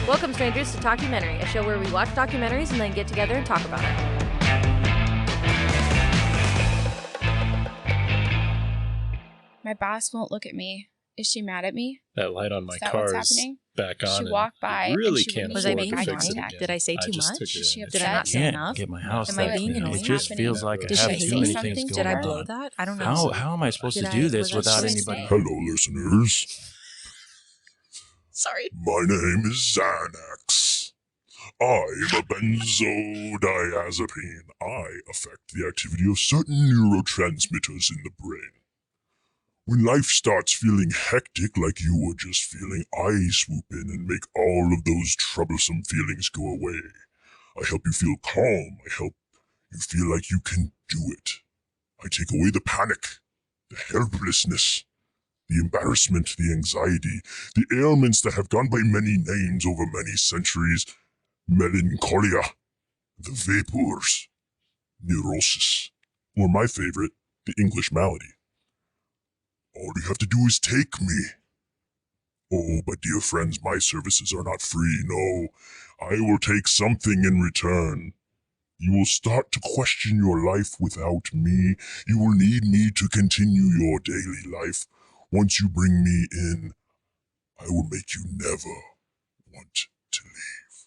Welcome, strangers, to Talkumentary, a show where we watch documentaries and then get together and talk about it. My boss won't look at me. Is she mad at me? That light on my Is that car what's is happening? back on. She walked by and Really she can't wouldn't Was I afford being to fix it annoying? again. Did I say I too just much? took it Is she in. upset? Did I not say can't enough? get my house Am I that being clean. annoying? It just feels like I Did have she too say many something? things Did going I blow on. that? I don't know. How am I supposed Did to do I- this was I without supposed to anybody? say? Hello, listeners. Sorry. My name is Xanax. I'm a benzodiazepine. I affect the activity of certain neurotransmitters in the brain. When life starts feeling hectic like you were just feeling, I swoop in and make all of those troublesome feelings go away. I help you feel calm. I help you feel like you can do it. I take away the panic, the helplessness, the embarrassment, the anxiety, the ailments that have gone by many names over many centuries. Melancholia, the Vapours, Neurosis, or my favorite, the English Malady. All you have to do is take me. Oh, but dear friends, my services are not free. No, I will take something in return. You will start to question your life without me. You will need me to continue your daily life. Once you bring me in, I will make you never want to leave.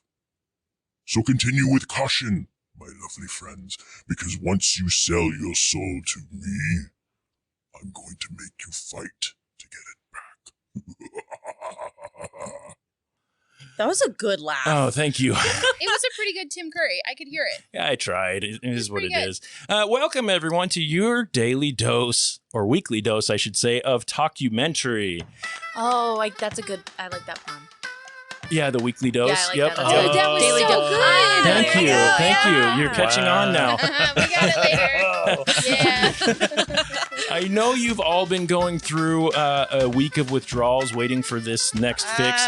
So continue with caution, my lovely friends, because once you sell your soul to me, I'm going to make you fight to get it back. That was a good laugh. Oh, thank you. It was a pretty good Tim Curry. I could hear it. Yeah, I tried. It is what it pretty good. is. Welcome, everyone, to your daily dose, or weekly dose, I should say, of Talkumentary. Oh, that's a good. I like that pun. Yeah, the weekly dose. Yeah, I like yep. that. Oh, that was Daily so dose. good. Thank There you. we go. Thank you. Yeah. You're catching on now. We got it later. Yeah. I know you've all been going through a week of withdrawals waiting for this next fix,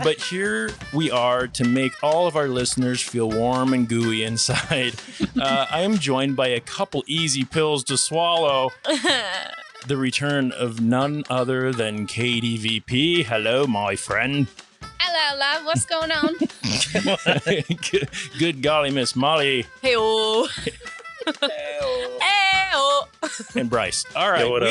but here we are to make all of our listeners feel warm and gooey inside. I am joined by a couple easy pills to swallow. The return of none other than Katy VP. Hello, my friend. Hello, love. What's going on? Good golly, Miss Molly. Hey-oh. Hey-oh. And Bryce. All right. Yo, what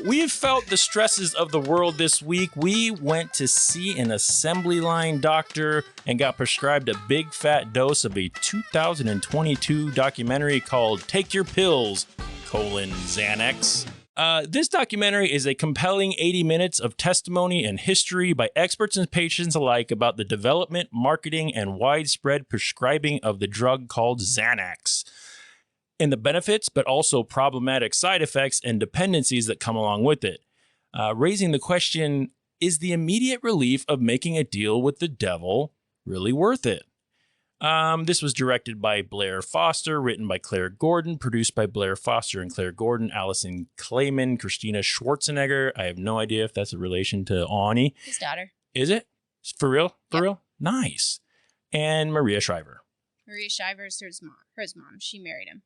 We have felt the stresses of the world this week. We went to see an assembly line doctor and got prescribed a big fat dose of a 2022 documentary called Take Your Pills, Xanax. This documentary is a compelling 80 minutes of testimony and history by experts and patients alike about the development, marketing, and widespread prescribing of the drug called Xanax, and the benefits, but also problematic side effects and dependencies that come along with it. Raising the question, is the immediate relief of making a deal with the devil really worth it? This was directed by Blair Foster, written by Claire Gordon, produced by Blair Foster and Claire Gordon, Allison Clayman, Christina Schwarzenegger. I have no idea if that's a relation to Ani. His daughter. Is it? For real? For Yep. real? Nice. And Maria Shriver. Maria Shriver is his mom. She married him.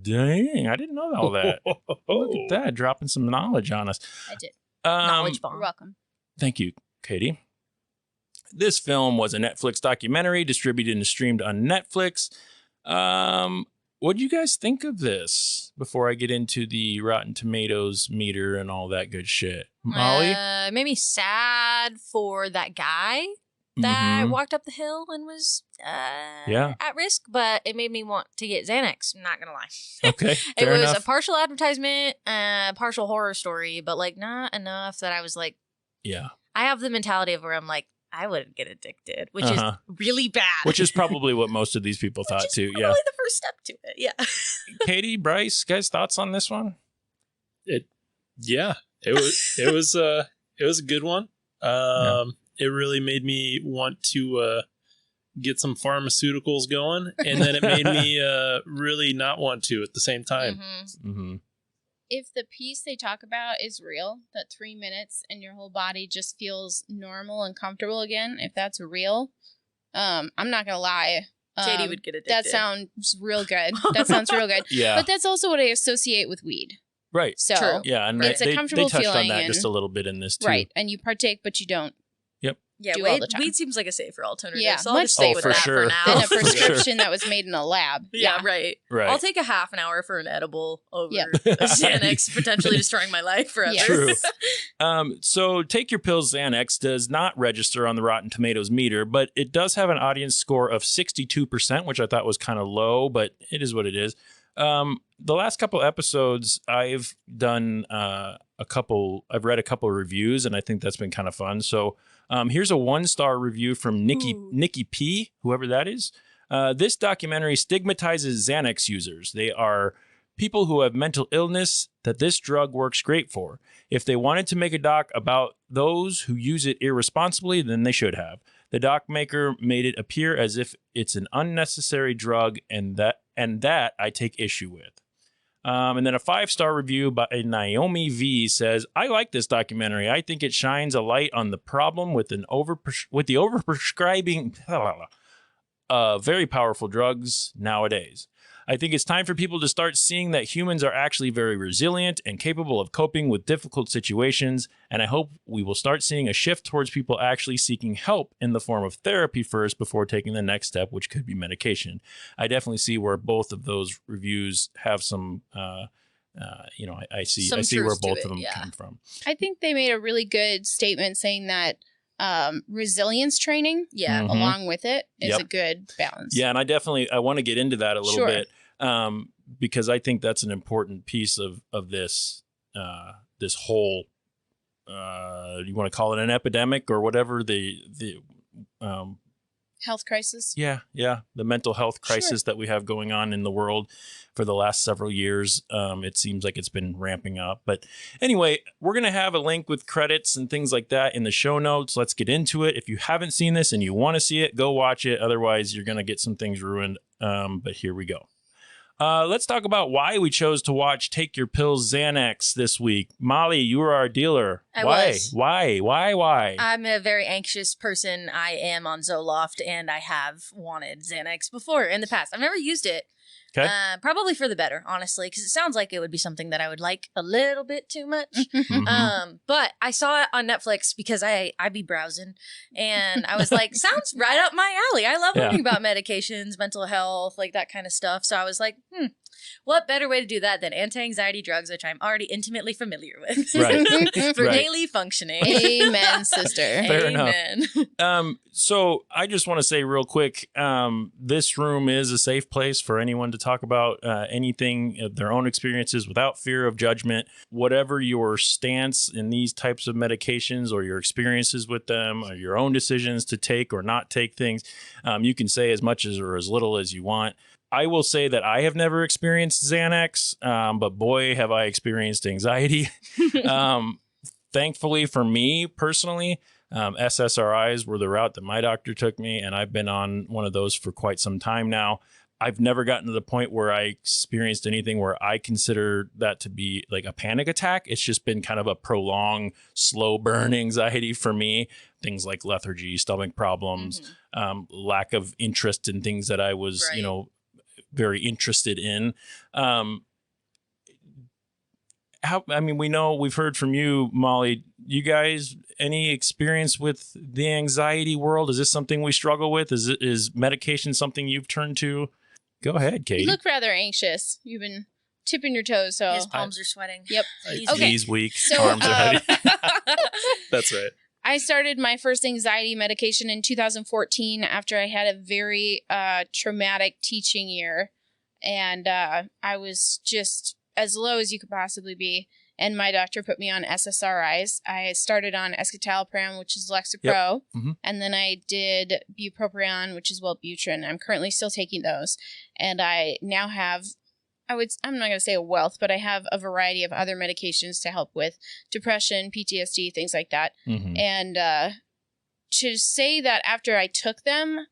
Dang, I didn't know all that. Look at that, dropping some knowledge on us. I did. Knowledge You're bomb. welcome. Thank you, Katie. This film was a Netflix documentary distributed and streamed on Netflix. What do you guys think of this before I get into the Rotten Tomatoes meter and all that good shit? Molly? It made me sad for that guy that Mhm. walked up the hill and was Yeah. at risk, but it made me want to get Xanax. I'm not gonna lie. Okay, It fair was enough. a partial advertisement, partial horror story, but like not enough that I was like, Yeah. I have the mentality of where I'm like, I wouldn't get addicted, which Uh-huh. is really bad. Which is probably what most of these people thought Which is too. probably Yeah. the first step to it. Yeah. Katie, Bryce, guys, thoughts on this one? Yeah, it was a good one. It really made me want to get some pharmaceuticals going, and then it made me really not want to at the same time. Mhm. Mm-hmm. If the piece they talk about is real, that 3 minutes and your whole body just feels normal and comfortable again, if that's real, I'm not gonna lie. Katie would get addicted. That sounds real good. That sounds real good. Yeah. But that's also what I associate with weed. Right. So True. Yeah, and It's a they comfortable touched on feeling that and- just a little bit in this too. right, and you partake, but you don't. Yeah, do all the time. weed seems like a safer alternative. Yeah, So I'll much just stick with safer. that For sure. for now. Than a For sure. prescription that was made in a lab. Yeah, right. Right. I'll take a half an hour for an edible over Yep. a Xanax, potentially destroying my life forever. Yeah. True. So Take Your Pills Xanax does not register on the Rotten Tomatoes meter, but it does have an audience score of 62%, which I thought was kind of low, but it is what it is. The last couple episodes, I've done I've read a couple reviews, and I think that's been kind of fun. So here's a 1-star review from Nikki P, whoever that is. This documentary stigmatizes Xanax users. They are people who have mental illness that this drug works great for. If they wanted to make a doc about those who use it irresponsibly, then they should have. The doc maker made it appear as if it's an unnecessary drug, and that I take issue with. And then a 5-star review by Naomi V says, I like this documentary. I think it shines a light on the problem with the overprescribing very powerful drugs nowadays. I think it's time for people to start seeing that humans are actually very resilient and capable of coping with difficult situations. And I hope we will start seeing a shift towards people actually seeking help in the form of therapy first before taking the next step, which could be medication. I definitely see where both of those reviews have some, I see where truth to both it, of them yeah. come from. I think they made a really good statement saying that resilience training Yeah. Mhm. along with it is Yep. a good balance. Yeah, and I want to get into that a little Sure. bit because I think that's an important piece of this this whole you want to call it an epidemic or whatever the Health crisis. the mental health crisis that we have going on in the world for the last several years. It seems like it's been ramping up. But anyway, we're going to have a link with credits and things like that in the show notes. Let's get into it. If you haven't seen this and you want to see it, go watch it. Otherwise, you're going to get some things ruined. But here we go. Let's talk about why we chose to watch Take Your Pills Xanax this week. Molly, you were our dealer. I Why? was. Why? I'm a very anxious person. I am on Zoloft, and I have wanted Xanax before in the past. I've never used it. Okay. Probably for the better, honestly, because it sounds like it would be something that I would like a little bit too much. Mhm. But I saw it on Netflix because I be browsing, and I was like, sounds right up my alley. I love Yeah. learning about medications, mental health, like that kind of stuff. So I was like, what better way to do that than anti-anxiety drugs, which I'm already intimately familiar with. Right. For Right. daily functioning. Amen, sister. Fair enough. Amen. So I just want to say real quick, this room is a safe place for anyone to talk about anything of their own experiences without fear of judgment. Whatever your stance in these types of medications or your experiences with them or your own decisions to take or not take things, you can say as much as or as little as you want. I will say that I have never experienced Xanax, but boy, have I experienced anxiety. Thankfully for me personally, SSRIs were the route that my doctor took me, and I've been on one of those for quite some time now. I've never gotten to the point where I experienced anything where I consider that to be like a panic attack. It's just been kind of a prolonged, slow burn anxiety for me. Things like lethargy, stomach problems, lack of interest in things that I was, Right. Very interested in. We've heard from you, Molly. You guys, any experience with the anxiety world? Is this something we struggle with? Is medication something you've turned to? Go ahead, Katy. You look rather anxious. You've been tipping your toes, so His palms are sweating. Yep. He's Okay. Knees weak, So, arms are heavy. That's right. I started my first anxiety medication in 2014 after I had a very traumatic teaching year. And I was just as low as you could possibly be. And my doctor put me on SSRIs. I started on escitalopram, which is Lexapro. Yep. Mhm. And then I did bupropion, which is Wellbutrin. I'm currently still taking those. And I now have, I'm not going to say a wealth, but I have a variety of other medications to help with depression, PTSD, things like that. Mhm. And to say that after I took them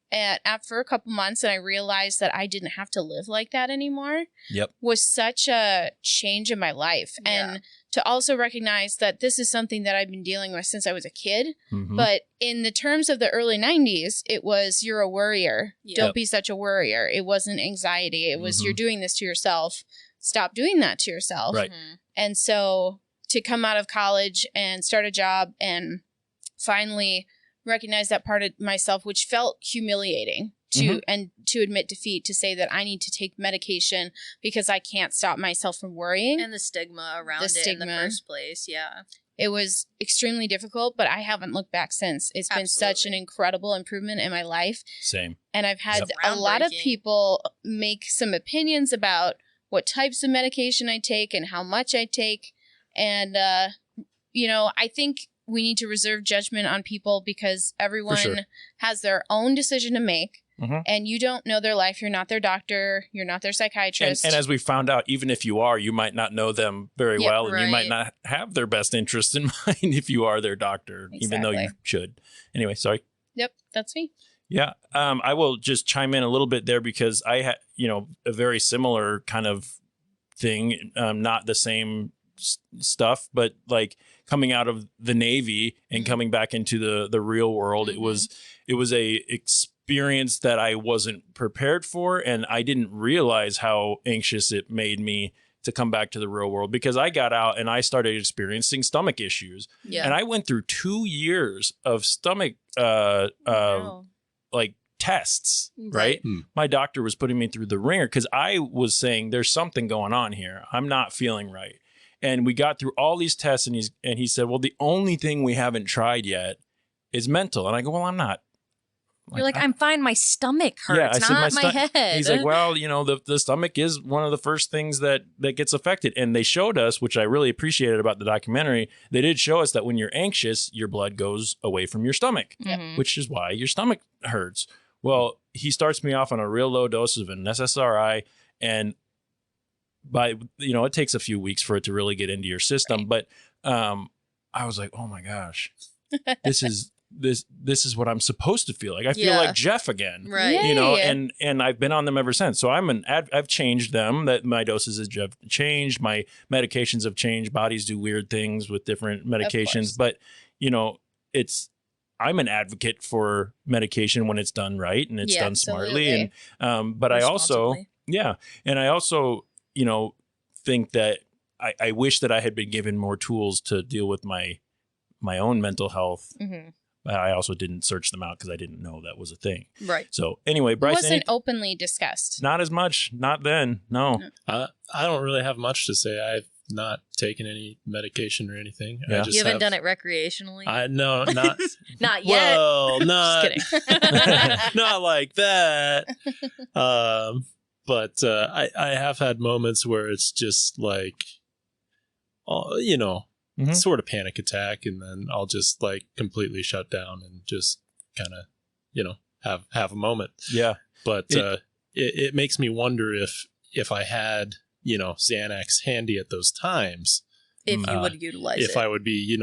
for a couple months and I realized that I didn't have to live like that anymore Yep. was such a change in my life. Yeah. And to also recognize that this is something that I've been dealing with since I was a kid. Mhm. But in the terms of the early 90s, it was you're a worrier. Yeah. Don't be such a worrier. It wasn't anxiety. It was Mhm. you're doing this to yourself. Stop doing that to yourself. Right. Mhm. And so to come out of college and start a job and finally recognize that part of myself, which felt humiliating to admit defeat, to say that I need to take medication because I can't stop myself from worrying. And the stigma around it in the first place. Yeah. It was extremely difficult, but I haven't looked back since. It's been such an incredible improvement in my life. Same. And I've had a lot of people make some opinions about what types of medication I take and how much I take. And, I think we need to reserve judgment on people because everyone has their own decision to make. And you don't know their life. You're not their doctor. You're not their psychiatrist. And as we found out, even if you are, you might not know them very well. And you might not have their best interest in mind if you are their doctor, even though you should. Anyway, sorry. Yep, that's me. Yeah. I will just chime in a little bit there because I had, a very similar kind of thing, not the same stuff, but like coming out of the Navy and coming back into the real world, it was a experience that I wasn't prepared for, and I didn't realize how anxious it made me to come back to the real world because I got out and I started experiencing stomach issues. Yeah. And I went through 2 years of stomach like tests, right? My doctor was putting me through the ringer because I was saying there's something going on here. I'm not feeling right. And we got through all these tests and he said, well, the only thing we haven't tried yet is mental. And I go, well, I'm not. You're like, I'm fine. My stomach hurts, not my head. He's like, well, the stomach is one of the first things that gets affected. And they showed us, which I really appreciated about the documentary, they did show us that when you're anxious, your blood goes away from your stomach, which is why your stomach hurts. Well, he starts me off on a real low dose of an SSRI. And it takes a few weeks for it to really get into your system. But I was like, oh, my gosh, this is what I'm supposed to feel like. I feel like Jeff again, right? And I've been on them ever since. So I've changed them. That my doses have changed. My medications have changed. Bodies do weird things with different medications, but I'm an advocate for medication when it's done right and it's done smartly. And but I also think that I wish that I had been given more tools to deal with my own mental health. I also didn't search them out because I didn't know that was a thing. Right. So anyway, Bryce, it wasn't openly discussed. Not as much. Not then. No. I don't really have much to say. I've not taken any medication or anything. Yeah. You haven't done it recreationally? No, not not yet. Well, not. Just kidding. Not like that. But I have had moments where it's just like, sort of panic attack, and then I'll just like completely shut down and just kind of, have a moment. Yeah. But it makes me wonder if I had, Xanax handy at those times, if you would utilize it, if I would be,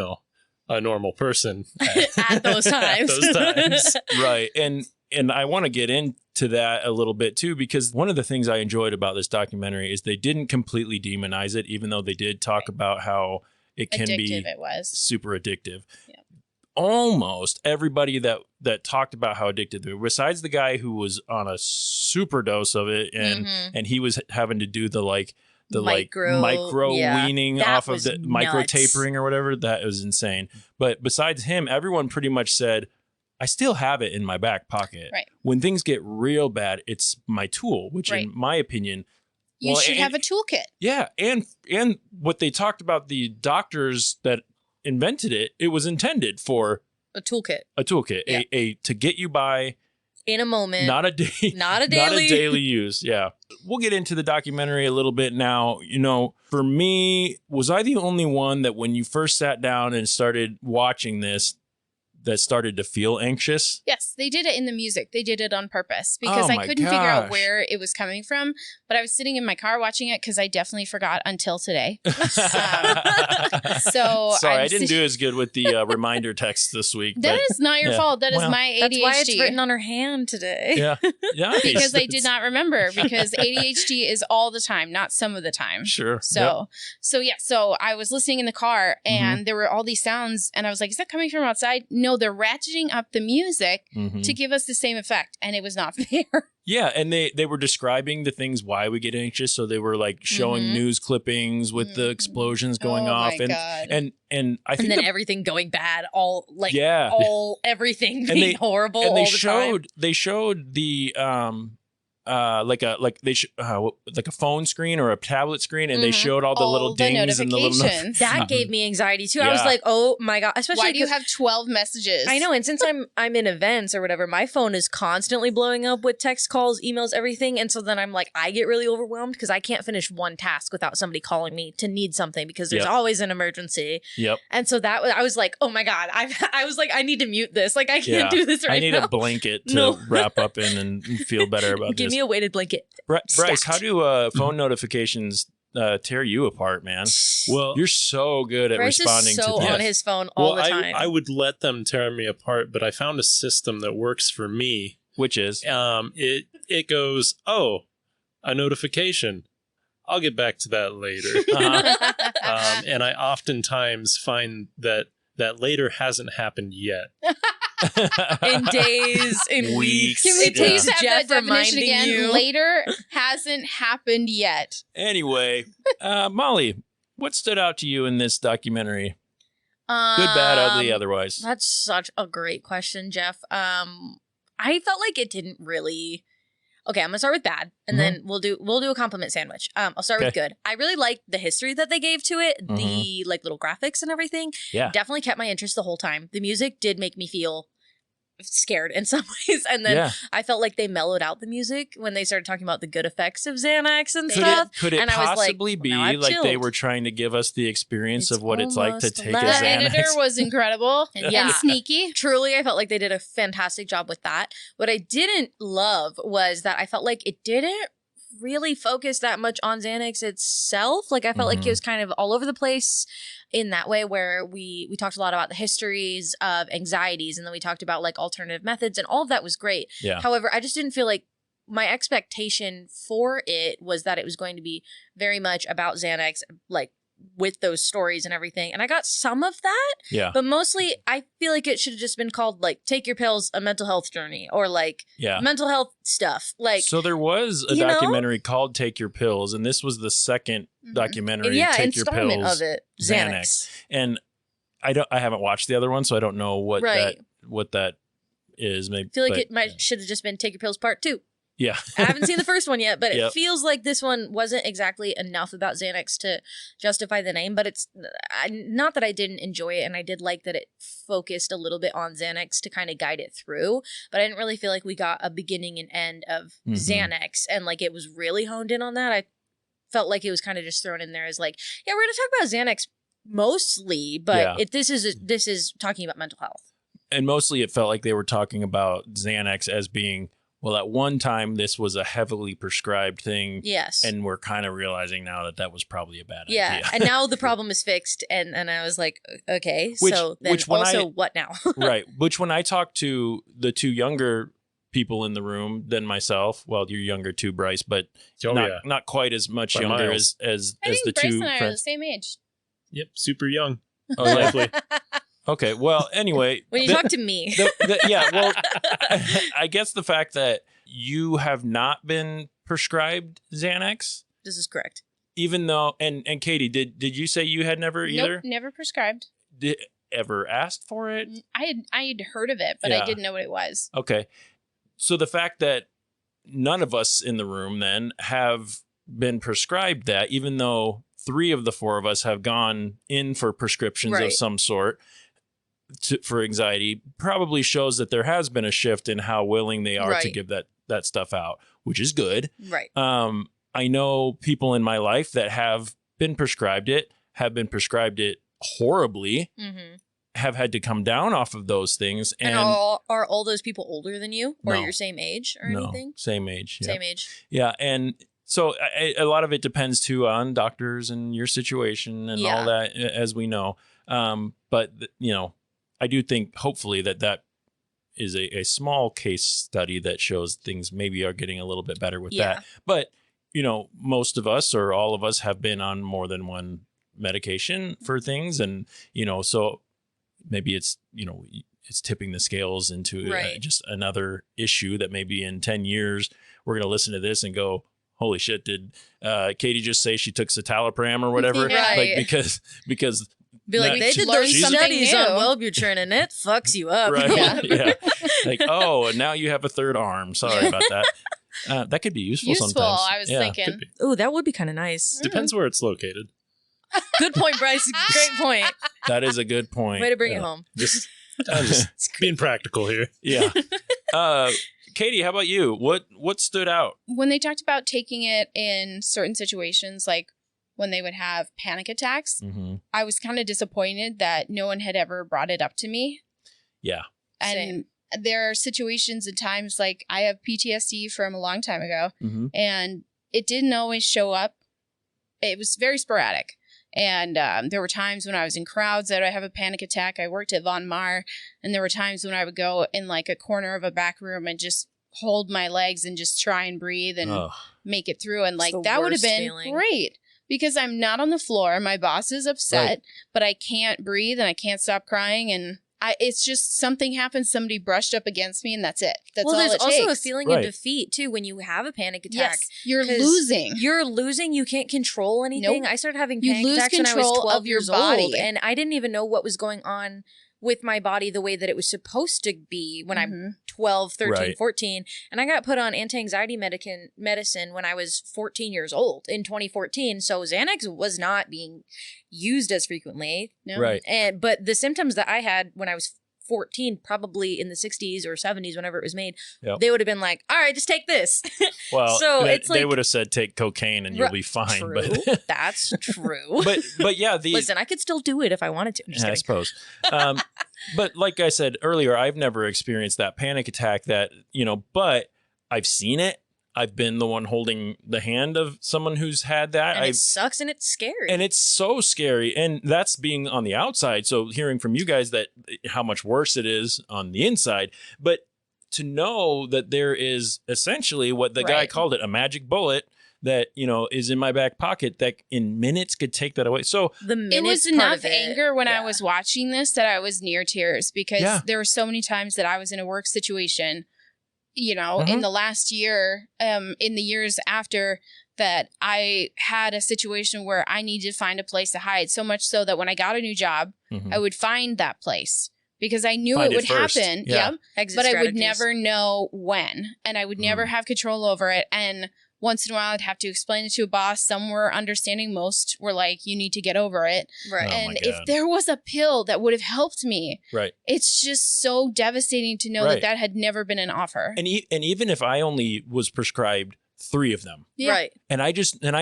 a normal person at those times. At those times. Right. And I want to get into that a little bit too, because one of the things I enjoyed about this documentary is they didn't completely demonize it, even though they did talk about how it can be super addictive. Yeah. Almost everybody that talked about how addicted they were, besides the guy who was on a super dose of it and he was having to do the micro weaning off of the micro tapering or whatever. That was insane. But besides him, everyone pretty much said, I still have it in my back pocket. Right. When things get real bad, it's my tool, which in my opinion, you should have a toolkit. Yeah. And what they talked about, the doctors that invented it, it was intended for a toolkit, yeah. a to get you by in a moment, not a daily use. Yeah. We'll get into the documentary a little bit now. For me, was I the only one that when you first sat down and started watching this, that started to feel anxious? Yes, they did it in the music. They did it on purpose because I couldn't figure out where it was coming from. But I was sitting in my car watching it because I definitely forgot until today. Sorry, I didn't do as good with the reminder text this week. That is not your fault. That is my ADHD. That's why it's written on her hand today. Yeah. Because I did not remember, because ADHD is all the time, not some of the time. Sure. So I was listening in the car and there were all these sounds and I was like, is that coming from outside? No, no, they're ratcheting up the music Mhm. to give us the same effect. And it was not fair. Yeah, and they were describing the things why we get anxious. So they were like showing Mhm. news clippings with the explosions going oh off, my God. and I think And then everything going bad, yeah, everything And being they- horrible and all the time. they showed the like a phone screen or a tablet screen, and they Mhm. showed all the little the dings and the little notifications. That gave me anxiety too. I was Yeah. like, oh my God. Especially Why do you 'cause- have 12 messages? I know, and since I'm in events or whatever, my phone is constantly blowing up with text calls, emails, everything, and so then I'm like, I get really overwhelmed because I can't finish one task without somebody calling me to need something because there's Yep. always an emergency. Yep. And so I was like, oh my God, I was like, I need to mute this. Like I can't Yeah. do this right I need now. a blanket to No. wrap up in and feel better about Give this. me a weighted blanket. Bryce, stacked. how do phone notifications tear you apart, man? Well, You're so good at Bryce responding is so to on this. his phone all the time. I would let them tear me apart, but I found a system that works for me. Which is It goes, oh, a notification. I'll get back to that later. uh-huh. And I oftentimes find that later hasn't happened yet. in days, in Weeks. weeks. Can we It please takes have Jeff that definition reminding again? you. Later hasn't happened yet. Anyway, Molly, what stood out to you in this documentary? Good, bad, ugly, otherwise. That's such a great question, Jeff. I felt like it didn't really. Okay, I'm gonna start with bad, and then we'll do a compliment sandwich. I'll start with good. I really liked the history that they gave to it, the like little graphics and everything. Yeah. Definitely kept my interest the whole time. The music did make me feel scared in some ways, and then Yeah. I felt like they mellowed out the music when they started talking about the good effects of Xanax and Could stuff. Could it And I was like, possibly be now I've like they chilled. were trying to give us the experience It's of what it's like to almost take like- a The Xanax. editor was incredible Yeah. and sneaky. Truly, I felt like they did a fantastic job with that. What I didn't love was that I felt like it didn't really focus that much on Xanax itself. Like I felt like it was kind of all over the place in that way, where we talked a lot about the histories of anxieties, and then we talked about like alternative methods, and all of that was great. Yeah. However, I just didn't feel like my expectation for it was that it was going to be very much about Xanax, like with those stories and everything. And I got some of that, Yeah. but mostly I feel like it should have just been called like Take Your Pills, a mental health journey, or like Yeah. mental health stuff. Like, So there was a you know? documentary called Take Your Pills, and this was the second documentary, yeah, Take Your installment Pills, of it. Xanax. And I haven't watched the other one, so I don't know what Right. that is. Maybe I feel like but- it might should have just been Take Your Pills Part 2. Yeah. I haven't seen the first one yet, but it Yep. feels like this one wasn't exactly enough about Xanax to justify the name. But it's not that I didn't enjoy it, and I did like that it focused a little bit on Xanax to kind of guide it through. But I didn't really feel like we got a beginning and end of Mhm. Xanax, and like it was really honed in on that. I felt like it was kind of just thrown in there as like, yeah, we're going to talk about Xanax mostly, but Yeah. this is talking about mental health. And mostly it felt like they were talking about Xanax as being, well, at one time this was a heavily prescribed thing. Yes. And we're kind of realizing now that that was probably a bad yeah, idea. and now the problem is fixed, and I was like, okay, Which- so then which when also I- what now? Right. Which when I talked to the two younger people in the room than myself, well, you're younger too, Bryce, but Oh, yeah. not quite as much By younger miles. as I the think Bryce two and I are the friends. same age. Yep, super young. Oh, yeah. Lively. Okay. Well, anyway. When you the- talk to me. yeah, well, I guess the fact that you have not been prescribed Xanax, This is correct. even though, and Katie, did you say you had never either Nope, never prescribed. ever asked for it? I had heard of it, but Yeah. I didn't know what it was. Okay. So the fact that none of us in the room then have been prescribed that, even though 3 of the 4 of us have gone in for prescriptions Right. of some sort for anxiety, probably shows that there has been a shift in how willing they are to Right. give that stuff out, which is good. Right. I know people in my life that have been prescribed it horribly, Mm-hmm. have had to come down off of those things. And And, are all those people older than you, or No. your same age, or no, anything? same age. Yeah. Same age. Yeah, and so a lot of it depends too on doctors and your situation and all that, as we know. But I do think hopefully that is a small case study that shows things maybe are getting a little bit better with Yeah. that. But most of us or all of us have been on more than one medication for things, and so maybe it's it's tipping the scales into Right. just another issue that maybe in 10 years we're going to listen to this and go, holy shit, did Katy just say she took citalopram or whatever? Yeah. Like, Right. because Be like, Now, they she- did learn those something studies new. on Wellbutrin and it fucks you up. right. Yeah. Yeah. Like, oh, and now you have a third arm. Sorry about that. That could be useful sometimes. I was Yeah. thinking. Could be. Ooh, that would be kind of nice. Depends where it's located. Good point, Bryce. Great point. That is a good point. Way to bring Yeah. it home. Just, I'm just being practical here. Yeah. Katy, how about you? What stood out? When they talked about taking it in certain situations, like when they would have panic attacks, Mm-hmm. I was kind of disappointed that no one had ever brought it up to me. Yeah. And there are situations and times, like I have PTSD from a long time ago, Mm-hmm. and it didn't always show up. It was very sporadic. And there were times when I was in crowds that I have a panic attack. I worked at Von Mar, and there were times when I would go in like a corner of a back room and just hold my legs and just try and breathe and make it through. And like the that would have worst been feeling. great because I'm not on the floor. My boss is upset, but I can't breathe and I can't stop crying. And it's just something happened. Somebody brushed up against me, and that's it. That's all there's it also takes. a feeling Right. of defeat too when you have a panic attack. Yes, you're 'Cause losing. You're losing. You can't control anything. Nope. I started having You panic lose attacks when I was control 12 of your years body. old, and I didn't even know what was going on with my body the way that it was supposed to be when I'm Mhm. 12, 13, Right. 14. And I got put on anti-anxiety medicine when I was 14 years old in 2014. So Xanax was not being used as frequently. No. Right. But the symptoms that I had when I was 14, probably in the 60s or 70s, whenever it was made, Yep. they would have been like, all right, just take this. Well, So it's they like- would have said take cocaine and you'll be fine. True. But That's true. but yeah, Listen, I could still do it if I wanted to. I'm just I kidding. suppose. But like I said earlier, I've never experienced that panic attack that, but I've seen it. I've been the one holding the hand of someone who's had that. And it sucks and it's scary. And it's so scary. And that's being on the outside. So hearing from you guys that how much worse it is on the inside. But to know that there is essentially what the guy Right. called it, a magic bullet that, is in my back pocket that in minutes could take that away. So the It minutes was part enough of it, anger when I yeah. was watching this that I was near tears because Yeah. there were so many times that I was in a work situation, Mhm. in the last year, in the years after that, I had a situation where I needed to find a place to hide, so much so that when I got a new job, mhm. I would find that place because I knew Find it it would first. happen. Yeah. Yep. Exit But I would strategies. never know when, and I would never have control over it. And once in a while, I'd have to explain it to a boss. Some were understanding. Most were like, you need to get over it. Right. Oh, my And if God. there was a pill that would have helped me, right. it's just so devastating to know Right. that that had never been an offer. And even if I only was prescribed 3 of them, Yeah. Right. and I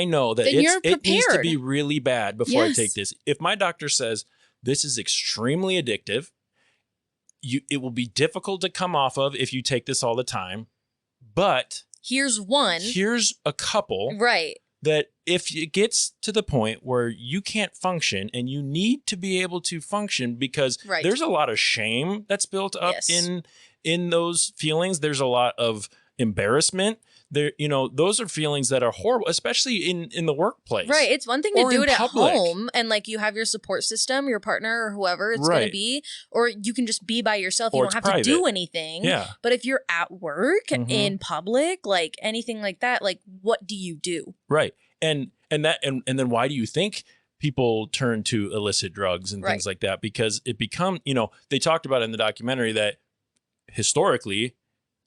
know that Then you're it needs to prepared. be really bad before Yes. I take this. If my doctor says this is extremely addictive, it will be difficult to come off of if you take this all the time. But Here's one. here's a couple Right. that if it gets to the point where you can't function and you need to be able to function because Right. there's a lot of shame that's built up Yes. in those feelings. There's a lot of embarrassment. There, those are feelings that are horrible, especially in the workplace. Right. It's one thing to Or do in it at public. home and like you have your support system, your partner or whoever it's going to Right. be, or you can just be by yourself. Or You it's don't have to do private. anything. Yeah. But if you're at work Mhm. in public, like anything like that, like what do you do? Right. And then why do you think people turn to illicit drugs and things Right. like that? Because it become, they talked about in the documentary that historically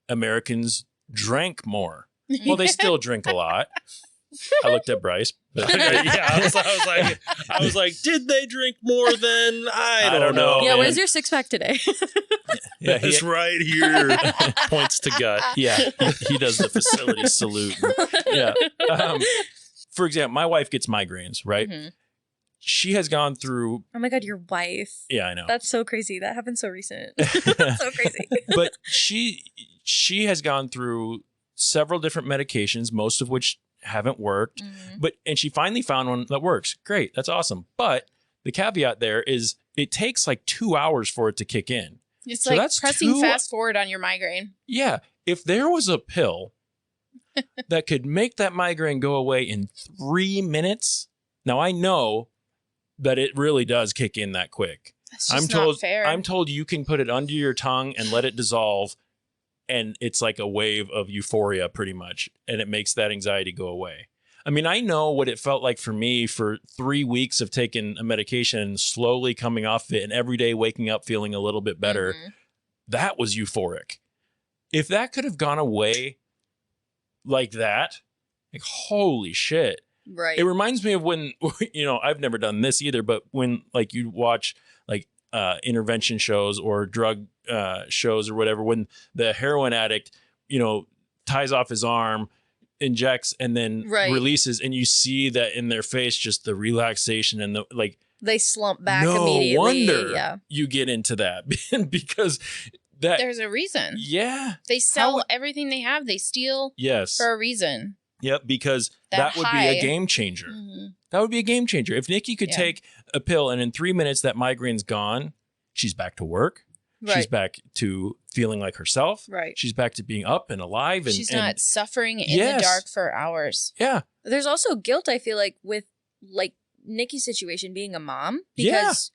Americans drank more. Well, they still drink a lot. I looked at Bryce. But Yeah, I was like, did they drink more than I don't don't know. know. Yeah, man. where's your 6-pack today? yeah, It's right here. Points to gut. yeah, he does the facility salute. Yeah. For example, my wife gets migraines, right? Mhm. She has gone through, Oh my God, your wife. yeah, I know. That's so crazy. That happened so recent. That's so crazy. But she has gone through several different medications, most of which haven't worked. Mhm. And she finally found one that works. Great, that's awesome. But the caveat there is it takes like 2 hours for it to kick in. It's So like that's pressing 2 fast forward on your migraine. Yeah, if there was a pill that could make that migraine go away in 3 minutes, now I know that it really does kick in that quick. That's just not fair. I'm told you can put it under your tongue and let it dissolve, and it's like a wave of euphoria pretty much, and it makes that anxiety go away. I mean, I know what it felt like for me for 3 weeks of taking a medication and slowly coming off of it and every day waking up feeling a little bit better. Mm-hmm. That was euphoric. If that could have gone away like that, like, holy shit. Right. It reminds me of when, I've never done this either, but when like you watch like intervention shows or drug shows or whatever, when the heroin addict, ties off his arm, injects, and then releases, and you see that in their face, just the relaxation and the like. They slump back no immediately. No wonder you get into that because there's a reason. Yeah. They sell everything they have. They steal for a reason. Yep, because that would be a game changer. Mm-hmm. That would be a game changer. If Nikki could take a pill and in 3 minutes that migraine's gone, she's back to work. Right. She's back to feeling like herself. Right. She's back to being up and alive. And she's not suffering in the dark for hours. Yeah. There's also guilt, I feel like, with like Nikki's situation being a mom. Because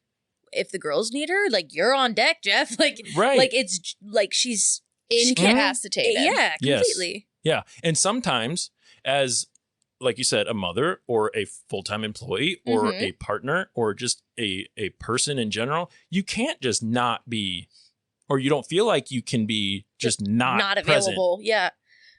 if the girls need her, like, you're on deck, Jeff. Like, like it's like she's incapacitated. Yeah, completely. Yes. Yeah. And sometimes as, like you said, a mother or a full-time employee or a partner or just a person in general, you can't just not be, or you don't feel like you can be just not available. Present. Yeah.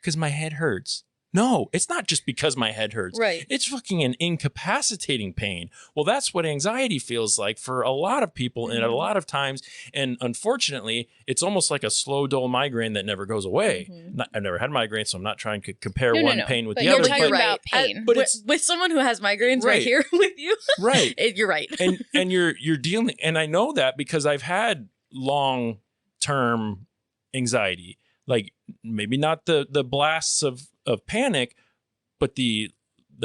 Because my head hurts. No, it's not just because my head hurts. Right. It's fucking an incapacitating pain. Well, that's what anxiety feels like for a lot of people and a lot of times. And unfortunately, it's almost like a slow, dull migraine that never goes away. I've never had migraine, so I'm not trying to compare one pain with the other. You're talking about pain. But with someone who has migraines right here with you. Right. You're right. And you're dealing, and I know that because I've had long-term anxiety. Like maybe not the blasts of panic, but the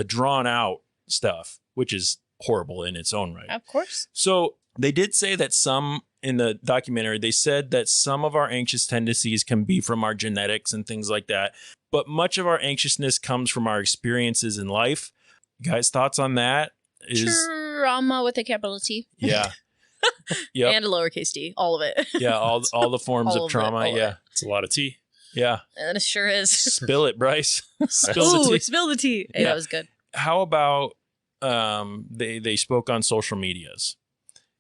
drawn out stuff, which is horrible in its own right. Of course. So they did say that some in the documentary, they said that some of our anxious tendencies can be from our genetics and things like that. But much of our anxiousness comes from our experiences in life. You guys, thoughts on that? Trauma with a capital T. Yeah. Yep. And a lowercase t, all of it. Yeah, all the forms of trauma. It's a lot of tea. Yeah. And it sure is. Spill it, Bryce. Spill the tea. Spill the tea. Hey, that was good. How about they spoke on social medias?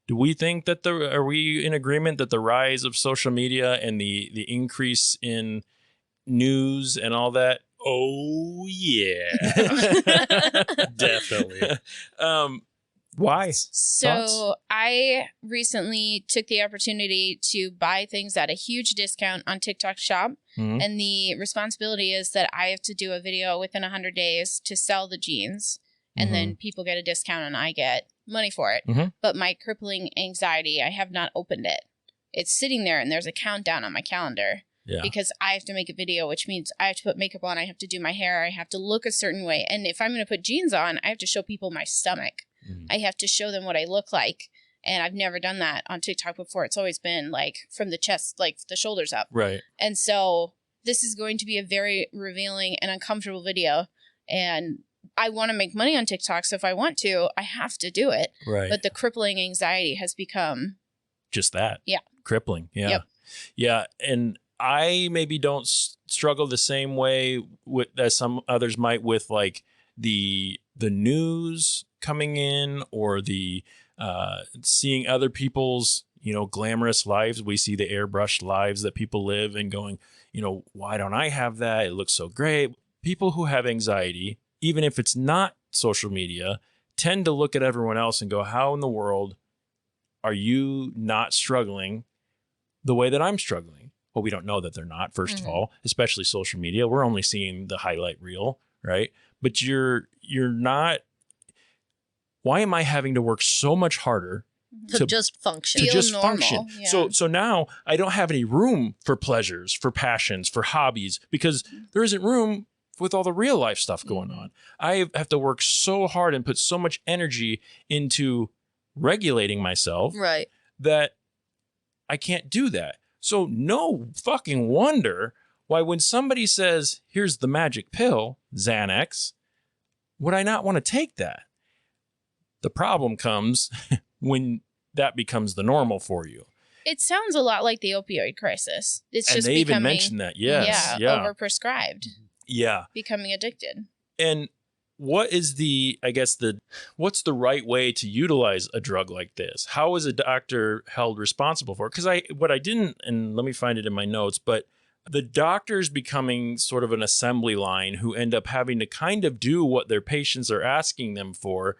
Do we think that are we in agreement that the rise of social media and the increase in news and all that? Oh yeah. Definitely. Why? So I recently took the opportunity to buy things at a huge discount on TikTok Shop. Mm-hmm. And the responsibility is that I have to do a video within 100 days to sell the jeans. And then people get a discount and I get money for it. Mm-hmm. But my crippling anxiety, I have not opened it. It's sitting there and there's a countdown on my calendar. Yeah. Because I have to make a video, which means I have to put makeup on. I have to do my hair. I have to look a certain way. And if I'm going to put jeans on, I have to show people my stomach. I have to show them what I look like. And I've never done that on TikTok before. It's always been like from the chest, like the shoulders up. Right. And so this is going to be a very revealing and uncomfortable video. And I want to make money on TikTok. So if I want to, I have to do it. Right. But the crippling anxiety has become just that. Yeah. Crippling. Yeah. Yep. Yeah. And I maybe don't struggle the same way as some others might with like the news coming in or the seeing other people's, glamorous lives. We see the airbrushed lives that people live and going, why don't I have that? It looks so great. People who have anxiety, even if it's not social media, tend to look at everyone else and go, how in the world are you not struggling the way that I'm struggling? Well, we don't know that they're not, first of all, especially social media. We're only seeing the highlight reel, right? But you're not. Why am I having to work so much harder to just function? To just function. Yeah. So now I don't have any room for pleasures, for passions, for hobbies, because there isn't room with all the real life stuff going on. I have to work so hard and put so much energy into regulating myself, right, that I can't do that. So no fucking wonder why when somebody says, here's the magic pill, Xanax, would I not want to take that? The problem comes when that becomes the normal for you. It sounds a lot like the opioid crisis. It's And just they even becoming, mentioned that. Yes. yeah, overprescribed, Yeah. becoming addicted. And what is what's the right way to utilize a drug like this? How is a doctor held responsible for it? Because what I didn't, and let me find it in my notes, but the doctors becoming sort of an assembly line who end up having to kind of do what their patients are asking them for,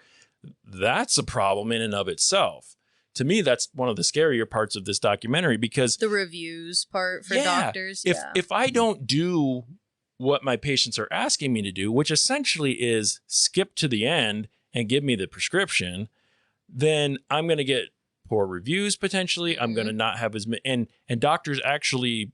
that's a problem in and of itself. To me, that's one of the scarier parts of this documentary, because The reviews part for doctors. if I don't do what my patients are asking me to do, which essentially is skip to the end and give me the prescription, then I'm going to get poor reviews potentially. I'm going to not have as many, and doctors actually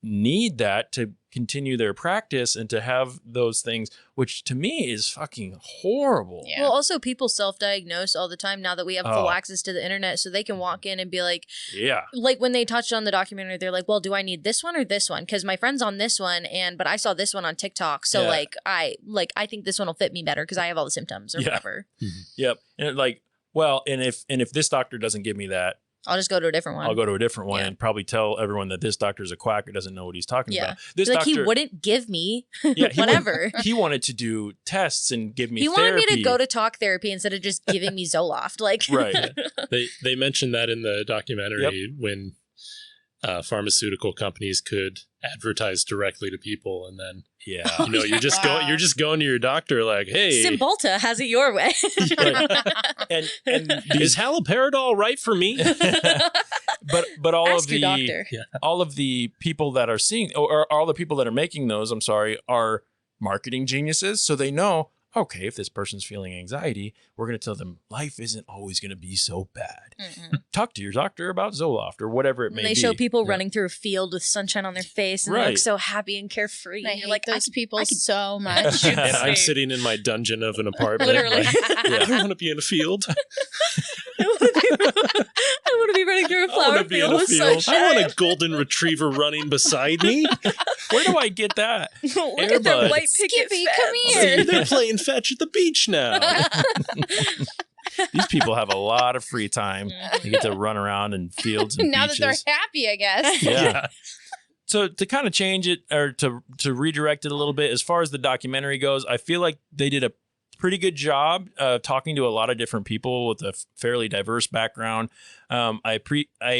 need that to continue their practice and to have those things, which to me is fucking horrible. Yeah. Well, also people self-diagnose all the time now that we have full access to the internet, so they can walk in and be like, like when they touched on the documentary, they're like, well, do I need this one or this one? Because my friend's on this one, but I saw this one on TikTok, so I think this one will fit me better because I have all the symptoms or whatever. Yep. And if this doctor doesn't give me that, I'll just go to a different one. I'll go to a different one and probably tell everyone that this doctor's a quack or doesn't know what he's talking about. This doctor, he wouldn't give me whatever. He wanted to do tests and give me therapy. He wanted me to go to talk therapy instead of just giving me Zoloft. Right. They mentioned that in the documentary when pharmaceutical companies could advertise directly to people, and then you're just going to your doctor like, hey, Cymbalta has it your way. and is haloperidol right for me? but all Ask of the your doctor. all of the people that are seeing, or all the people that are making those, are marketing geniuses, so they know, okay, if this person's feeling anxiety, we're going to tell them life isn't always going to be so bad. Talk to your doctor about Zoloft or whatever it may be. They show people running through a field with sunshine on their face and they look so happy and carefree. I hate those people so much. And I'm sitting in my dungeon of an apartment. Literally. I don't want to be in a field. I want to be running through a flower field with sunshine. I want a golden retriever running beside me. Where do I get that? Look at their white picket Skippy, fence. come here. They're playing fetch at the beach now. These people have a lot of free time. They get to run around in fields and Now beaches. that they're happy, I guess. Yeah. So to kind of change it, or to redirect it a little bit, as far as the documentary goes, I feel like they did a pretty good job talking to a lot of different people with a fairly diverse background. I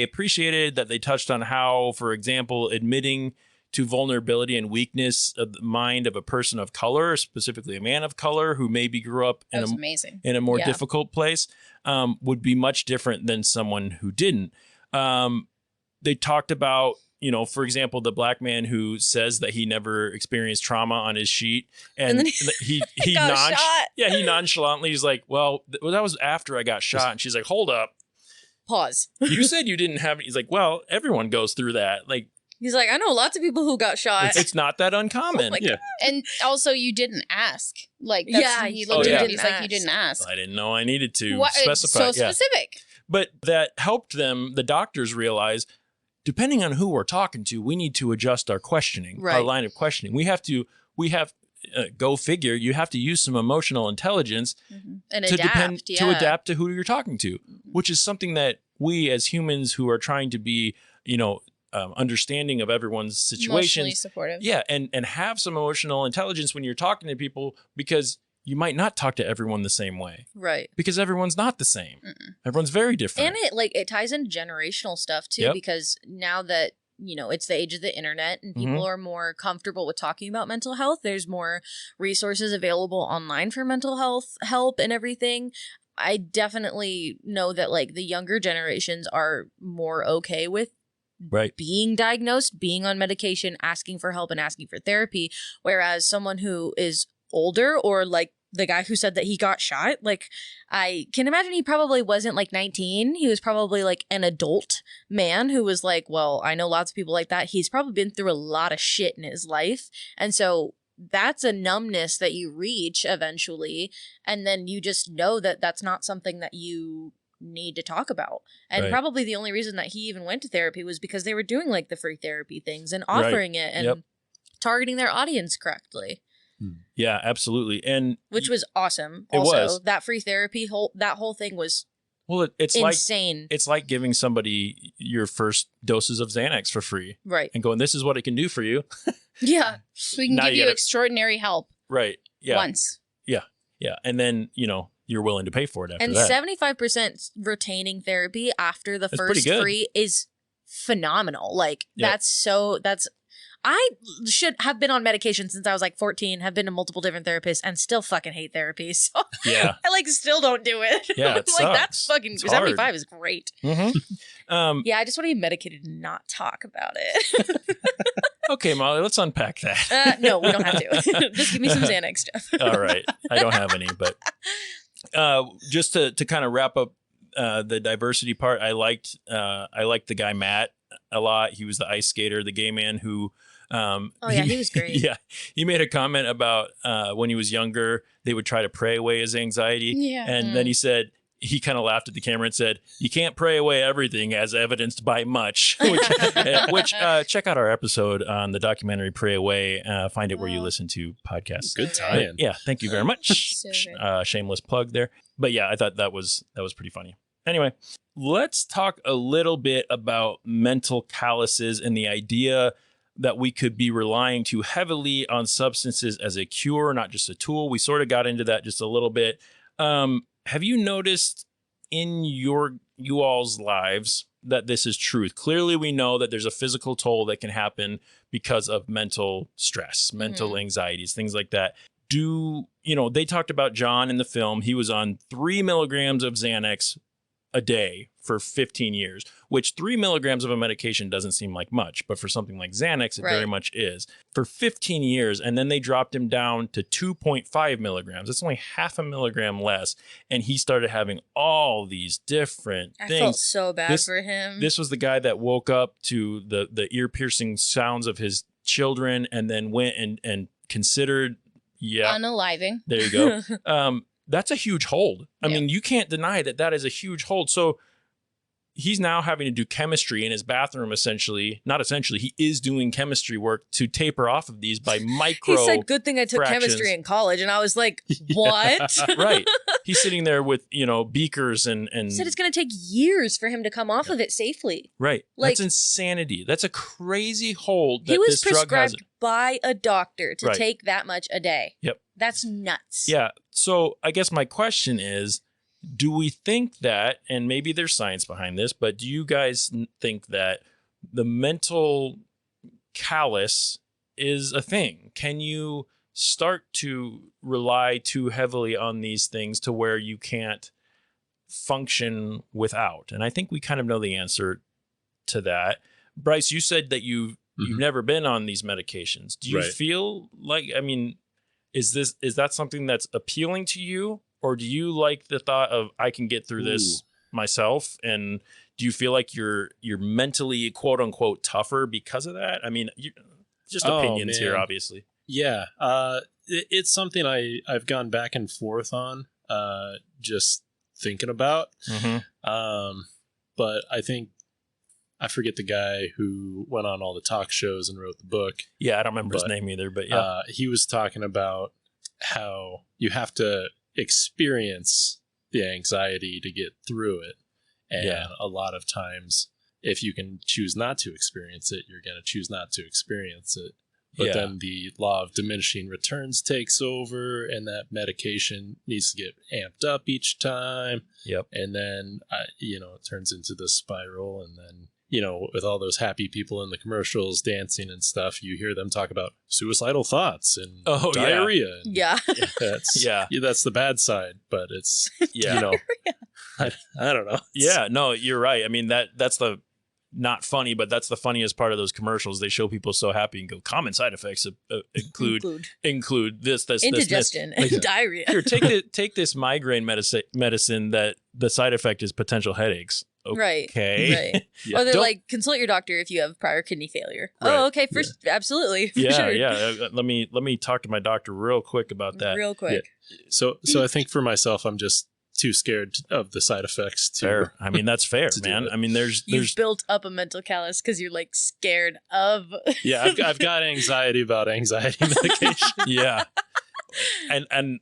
appreciated that they touched on how, for example, admitting to vulnerability and weakness of the mind of a person of color, specifically a man of color who maybe grew up in a more difficult place, would be much different than someone who didn't. They talked about, for example, the black man who says that he never experienced trauma on his sheet, and then he got shot. he nonchalantly is like, well, that was after I got shot, and she's like, hold up, Pause. you said you didn't have it. He's like, well, everyone goes through that. Like, He's like, I know lots of people who got shot. it's not that uncommon. And also, you didn't ask. Like, he looked at it, he's like, you didn't ask. I didn't know I needed to Specify. specify. So specific. But that helped them, the doctors, realize, depending on who we're talking to, we need to adjust our questioning, our line of questioning. We have go figure, you have to use some emotional intelligence and to adapt to who you're talking to, which is something that we as humans who are trying to be, understanding of everyone's situation, Emotionally supportive. Yeah, and have some emotional intelligence when you're talking to people, because you might not talk to everyone the same way. Right. Because everyone's not the same. Everyone's very different. And it ties into generational stuff too, because now that, it's the age of the internet and people are more comfortable with talking about mental health, there's more resources available online for mental health help and everything. I definitely know that the younger generations are more okay with being diagnosed, being on medication, asking for help and asking for therapy. Whereas someone who is older, or the guy who said that he got shot, I can imagine he probably wasn't 19. He was probably an adult man who was well, I know lots of people like that. He's probably been through a lot of shit in his life. And so that's a numbness that you reach eventually. And then you just know that that's not something that you need to talk about. And probably the only reason that he even went to therapy was because they were doing the free therapy things and offering it and targeting their audience correctly. Yeah, absolutely. And which was awesome. It also, was. that free therapy that whole thing was Well, it's insane. It's like giving somebody your first doses of Xanax for free, Right. and going, "This is what it can do for you." Yeah. We can Now give you you gotta- extraordinary help Right. Yeah. once. Yeah. And then, you're willing to pay for it after And that. 75% retaining therapy after the That's pretty first good. free is phenomenal. Like, Yep. I should have been on medication since I was like 14, have been to multiple different therapists, and still fucking hate therapy. So Yeah. I still don't do it. Yeah, it Like, that's sucks. fucking, It's 75 hard. is great. Mm-hmm. Yeah, I just want to be medicated and not talk about it. Okay, Molly, let's unpack that. No, we don't have to. Just give me some Xanax, Jeff. All right. I don't have any, but just to kind of wrap up the diversity part, I liked the guy Matt a lot. He was the ice skater, the gay man who He was great. Yeah. He made a comment about when he was younger, they would try to pray away his anxiety. Yeah. And then he said, he kind of laughed at the camera and said, "You can't pray away everything as evidenced by much," which check out our episode on the documentary Pray Away. Find it where you listen to podcasts. Good So tie-in. Yeah. Thank you very much. So good. Shameless plug there. But yeah, I thought that was pretty funny. Anyway, let's talk a little bit about mental calluses and the idea that we could be relying too heavily on substances as a cure, not just a tool. We sort of got into that just a little bit. Have you noticed in you all's lives that this is truth? Clearly, we know that there's a physical toll that can happen because of mental stress, mental anxieties, things like that. They talked about John in the film. He was on 3 milligrams of Xanax a day for 15 years, which 3 milligrams of a medication doesn't seem like much, but for something like Xanax, it very much is. For 15 years, and then they dropped him down to 2.5 milligrams. It's only half a milligram less, and he started having all these different I things. felt so bad for him. This was the guy that woke up to the ear-piercing sounds of his children and then went and considered, Unaliving. there you go. That's a huge hold. I mean, you can't deny that is a huge hold. So he's now having to do chemistry in his bathroom, he is doing chemistry work to taper off of these by micro. He said, "Good thing I took fractions." chemistry in college," and I was like, "What?" Right. He's sitting there with, beakers and He said it's going to take years for him to come off of it safely. right. Like- That's insanity. That's a crazy hold that He was this drug has. prescribed by a doctor to Right. take that much a day. Yep. That's nuts. Yeah. So I guess my question is, do we think that, and maybe there's science behind this, but do you guys think that the mental callus is a thing? Can you start to rely too heavily on these things to where you can't function without? And I think we kind of know the answer to that. Bryce, you said that you've never been on these medications. Do you feel like, is that something that's appealing to you? Or do you like the thought of, I can get through this myself? And do you feel like you're mentally, quote unquote, tougher because of that? I mean, just opinions here, obviously. Yeah. It's something I've gone back and forth on, just thinking about. But I think, I forget the guy who went on all the talk shows and wrote the book. Yeah, I don't remember his name either, but yeah. He was talking about how you have to experience the anxiety to get through it. And a lot of times, if you can choose not to experience it, you're going to choose not to experience it. But then the law of diminishing returns takes over, and that medication needs to get amped up each time. Yep. And then, it turns into the spiral. And then, with all those happy people in the commercials dancing and stuff, you hear them talk about suicidal thoughts and diarrhea. Yeah. That's the bad side, but it's, I don't know. Yeah, no, you're right. I mean, that's the not funny, but that's the funniest part of those commercials. They show people so happy and go, common side effects include this, indigestion and diarrhea. Here, take this migraine medicine that the side effect is potential headaches. Okay. Right. Or they're like, consult your doctor if you have prior kidney failure. Right. Oh, okay. Absolutely. For sure. Let me talk to my doctor real quick about that. Real quick. Yeah. So I think for myself, I'm just too scared of the side effects. Fair. I mean, that's fair, man. I mean, You've built up a mental callus because you're like scared of. Yeah, I've got anxiety about anxiety medication. Yeah. And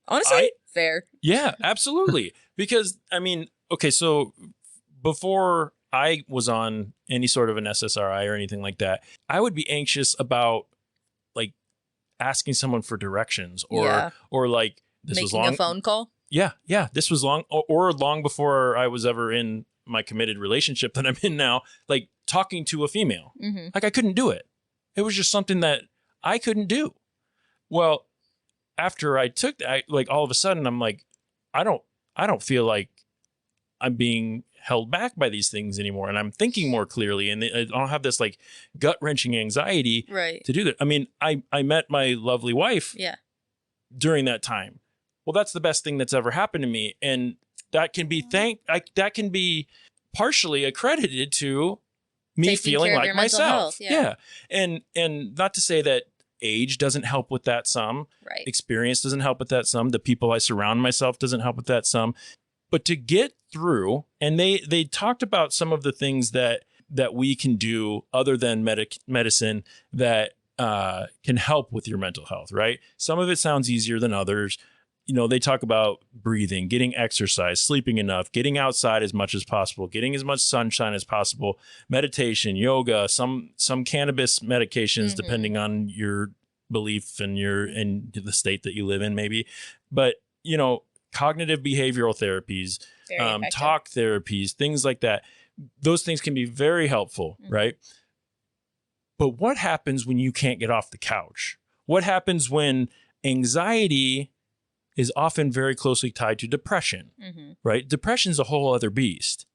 honestly, fair. Yeah, absolutely. Because I mean, okay, so before I was on any sort of an SSRI or anything like that, I would be anxious about like asking someone for directions or like this was Making long a phone call. Yeah, this was long or long before I was ever in my committed relationship that I'm in now, like talking to a female. Mm-hmm. Like I couldn't do it. It was just something that I couldn't do. Well, after I took that, like all of a sudden I'm like, I don't feel like I'm being held back by these things anymore. And I'm thinking more clearly and I don't have this like gut wrenching anxiety to do that. I mean, I met my lovely wife during that time. Well, that's the best thing that's ever happened to me. And that can be that can be partially accredited to me feeling like myself. Yeah. And not to say that age doesn't help with that some. Right. Experience doesn't help with that some. The people I surround myself doesn't help with that some. But to get through, and they talked about some of the things that we can do other than medicine that can help with your mental health, right? Some of it sounds easier than others. You know, they talk about breathing, getting exercise, sleeping enough, getting outside as much as possible, getting as much sunshine as possible, meditation, yoga, some cannabis medications, depending on your belief and the state that you live in, maybe. But, you know, cognitive behavioral therapies, talk therapies, things like that. Those things can be very helpful, right? But what happens when you can't get off the couch? What happens when anxiety is often very closely tied to depression, right? Depression is a whole other beast,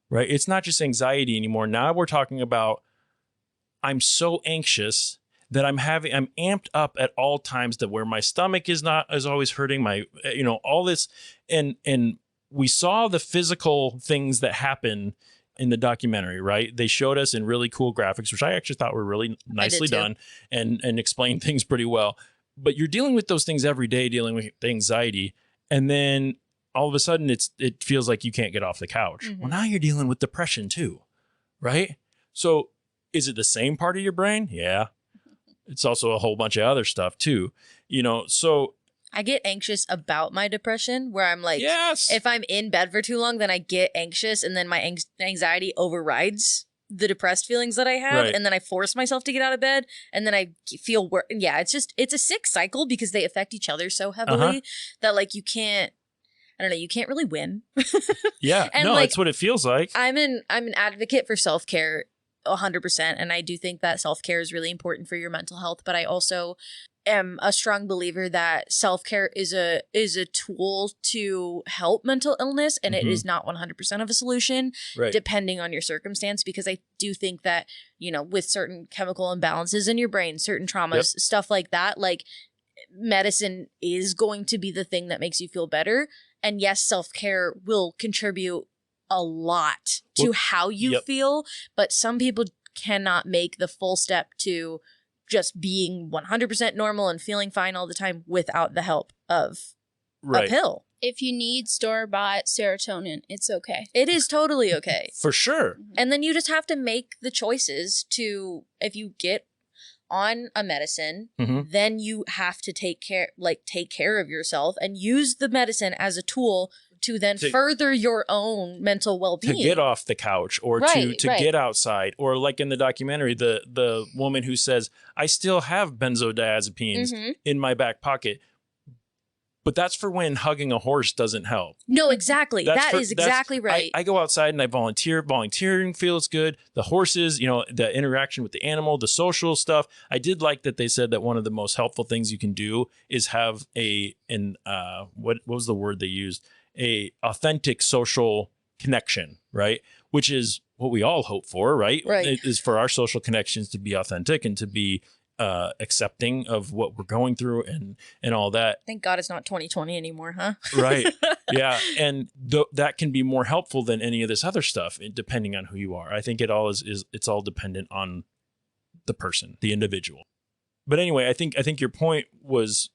right? It's not just anxiety anymore. Now we're talking about I'm so anxious that I'm amped up at all times, that where my stomach is always hurting, my, you know, all this. And we saw the physical things that happen in the documentary, right? They showed us in really cool graphics, which I actually thought were really nicely done and explained things pretty well. But you're dealing with those things every day, dealing with anxiety. And then all of a sudden it feels like you can't get off the couch. Well, now you're dealing with depression too, right? So is it the same part of your brain? Yeah. It's also a whole bunch of other stuff too, you know? So I get anxious about my depression, where I'm like, if I'm in bed for too long, then I get anxious, and then my anxiety overrides the depressed feelings that I have, and then I force myself to get out of bed, and then I feel it's a sick cycle because they affect each other so heavily that like you can't really win. And like, that's what it feels like. I'm an advocate for self-care 100%, and I do think that self-care is really important for your mental health, but I also am a strong believer that self-care is a tool to help mental illness, and it is not 100% of a solution, depending on your circumstance, because I do think that, you know, with certain chemical imbalances in your brain, certain traumas, stuff like that, like medicine is going to be the thing that makes you feel better. And yes, self-care will contribute a lot to how you feel, but some people cannot make the full step to just being 100% normal and feeling fine all the time without the help of a pill. If you need store-bought serotonin, it's okay. It is totally okay. For sure. And then you just have to make the choices to, if you get on a medicine, then you have to take care of yourself and use the medicine as a tool to then further your own mental well-being. To get off the couch or to get outside. Or like in the documentary, the woman who says, I still have benzodiazepines in my back pocket. But that's for when hugging a horse doesn't help. No, exactly. That is exactly right. I go outside and I volunteer. Volunteering feels good. The horses, you know, the interaction with the animal, the social stuff. I did like that they said that one of the most helpful things you can do is have what was the word they used? A authentic social connection, right? Which is what we all hope for, right? It is for our social connections to be authentic and to be accepting of what we're going through and all that. Thank God it's not 2020 anymore, huh? Right. Yeah. And that can be more helpful than any of this other stuff, depending on who you are. I think it all it's all dependent on the person, the individual. But anyway, I think your point was,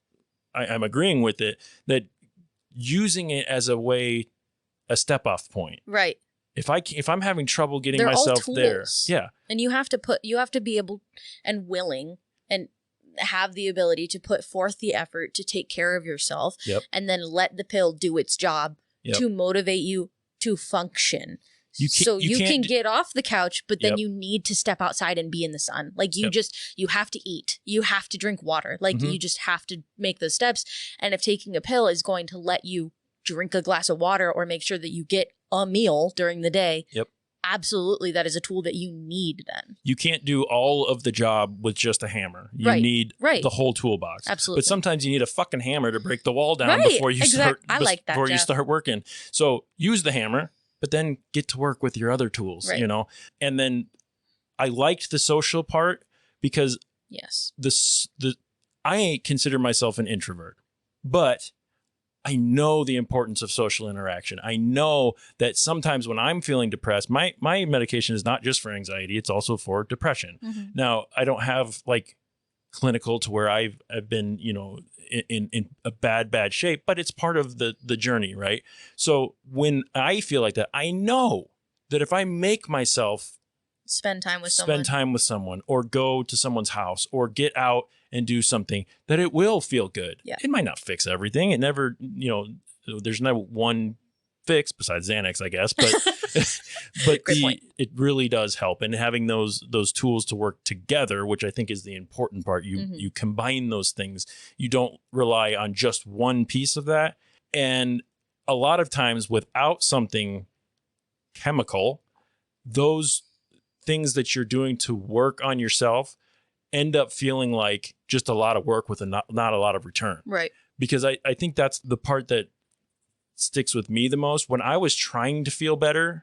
I'm agreeing with it, that using it as a step off point. Right. If I'm having trouble getting myself there. Yeah. And you have to be able and willing and have the ability to put forth the effort to take care of yourself, and then let the pill do its job to motivate you to function. You can get off the couch, but then Yep. you need to step outside and be in the sun. Like you have to eat, you have to drink water. Like you just have to make those steps. And if taking a pill is going to let you drink a glass of water or make sure that you get a meal during the day, absolutely, that is a tool that you need then. You can't do all of the job with just a hammer. You need the whole toolbox. Absolutely. But sometimes you need a fucking hammer to break the wall down before you start before you start working. So use the hammer, but then get to work with your other tools, you know? And then I liked the social part because I consider myself an introvert, but I know the importance of social interaction. I know that sometimes when I'm feeling depressed, my medication is not just for anxiety, it's also for depression. Now, I don't have like clinical to where I've been, you know, in a bad shape, but it's part of the journey, right? So when I feel like that, I know that if I make myself spend time with someone or go to someone's house or get out and do something, that it will feel good. Yeah. It might not fix everything. It never, you know, there's no one fix besides Xanax, I guess, but but it really does help. And having those tools to work together, which I think is the important part, you combine those things. You don't rely on just one piece of that. And a lot of times without something chemical, those things that you're doing to work on yourself end up feeling like just a lot of work with not a lot of return. Right. Because I think that's the part that sticks with me the most. When I was trying to feel better,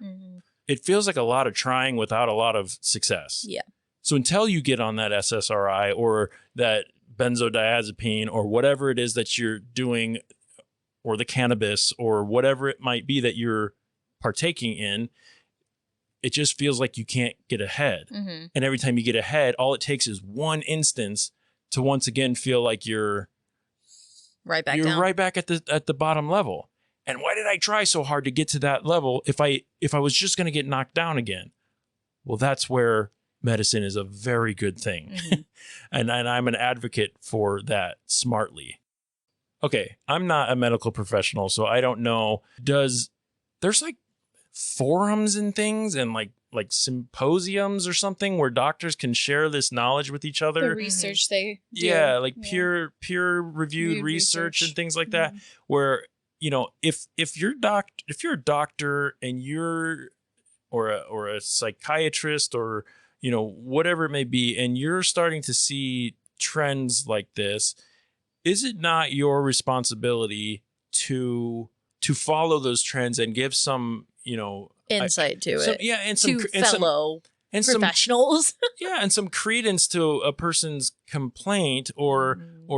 it feels like a lot of trying without a lot of success. Yeah. So until you get on that SSRI or that benzodiazepine or whatever it is that you're doing, or the cannabis or whatever it might be that you're partaking in, it just feels like you can't get ahead. And every time you get ahead, all it takes is one instance to once again feel like you're right back at the bottom level. And why did I try so hard to get to that level if I was just going to get knocked down again? Well, that's where medicine is a very good thing. And I'm an advocate for that smartly. Okay, I'm not a medical professional, so I don't know. There's like forums and things and like symposiums or something where doctors can share this knowledge with each other. The research they do. Yeah, like peer reviewed research and things like that, where, you know, if you're a doctor and you're or a psychiatrist or, you know, whatever it may be, and you're starting to see trends like this, is it not your responsibility to follow those trends and give some, you know, insight to it? Yeah, and some fellow professionals. And some credence to a person's complaint or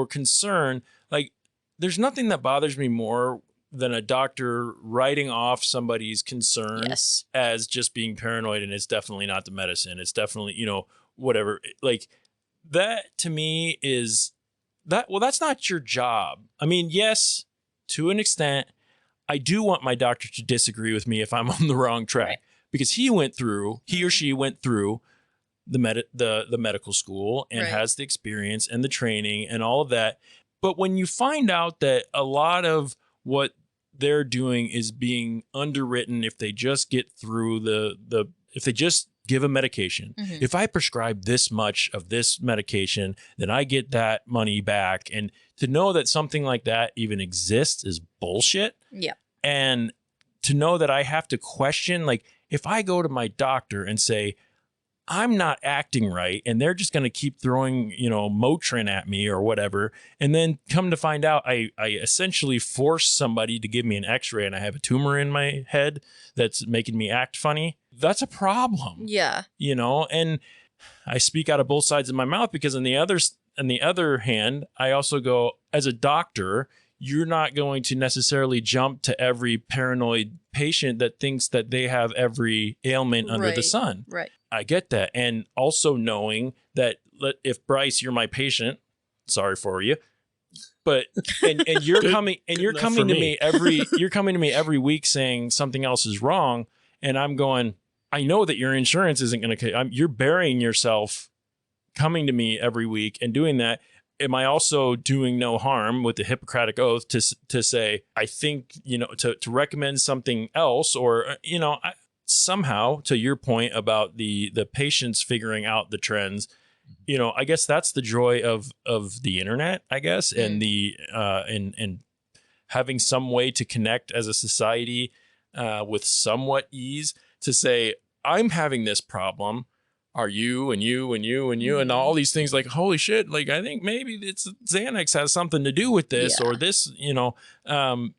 concern. Like, there's nothing that bothers me more than a doctor writing off somebody's concern as just being paranoid, and it's definitely not the medicine. It's definitely, you know, whatever. Like, that to me is that, well, that's not your job. I mean, yes, to an extent, I do want my doctor to disagree with me if I'm on the wrong track, because he or she went through the medical school and has the experience and the training and all of that. But when you find out that a lot of what they're doing is being underwritten, if they just get through if they just give a medication, if I prescribe this much of this medication, then I get that money back. And to know that something like that even exists is bullshit. Yeah. And to know that I have to question, like, if I go to my doctor and say, I'm not acting right, and they're just going to keep throwing, you know, Motrin at me or whatever, and then come to find out I essentially force somebody to give me an x-ray and I have a tumor in my head that's making me act funny, that's a problem. Yeah. You know, and I speak out of both sides of my mouth, because on the other hand, I also go, as a doctor, you're not going to necessarily jump to every paranoid patient that thinks that they have every ailment under the sun. Right. I get that. And also knowing that if Bryce, you're my patient, sorry for you, but, and you're coming to me every week saying something else is wrong. And I'm going, I know that your insurance isn't going to, you're burying yourself coming to me every week and doing that. am I also doing no harm with the Hippocratic Oath to say, I think, to recommend something else, or, somehow, to your point about the patients figuring out the trends, I guess that's the joy of the internet, I guess, and the and having some way to connect as a society with somewhat ease to say, I'm having this problem. Are you and you and you and you and all these things, like, holy shit, like, I think maybe it's Xanax has something to do with this or this, And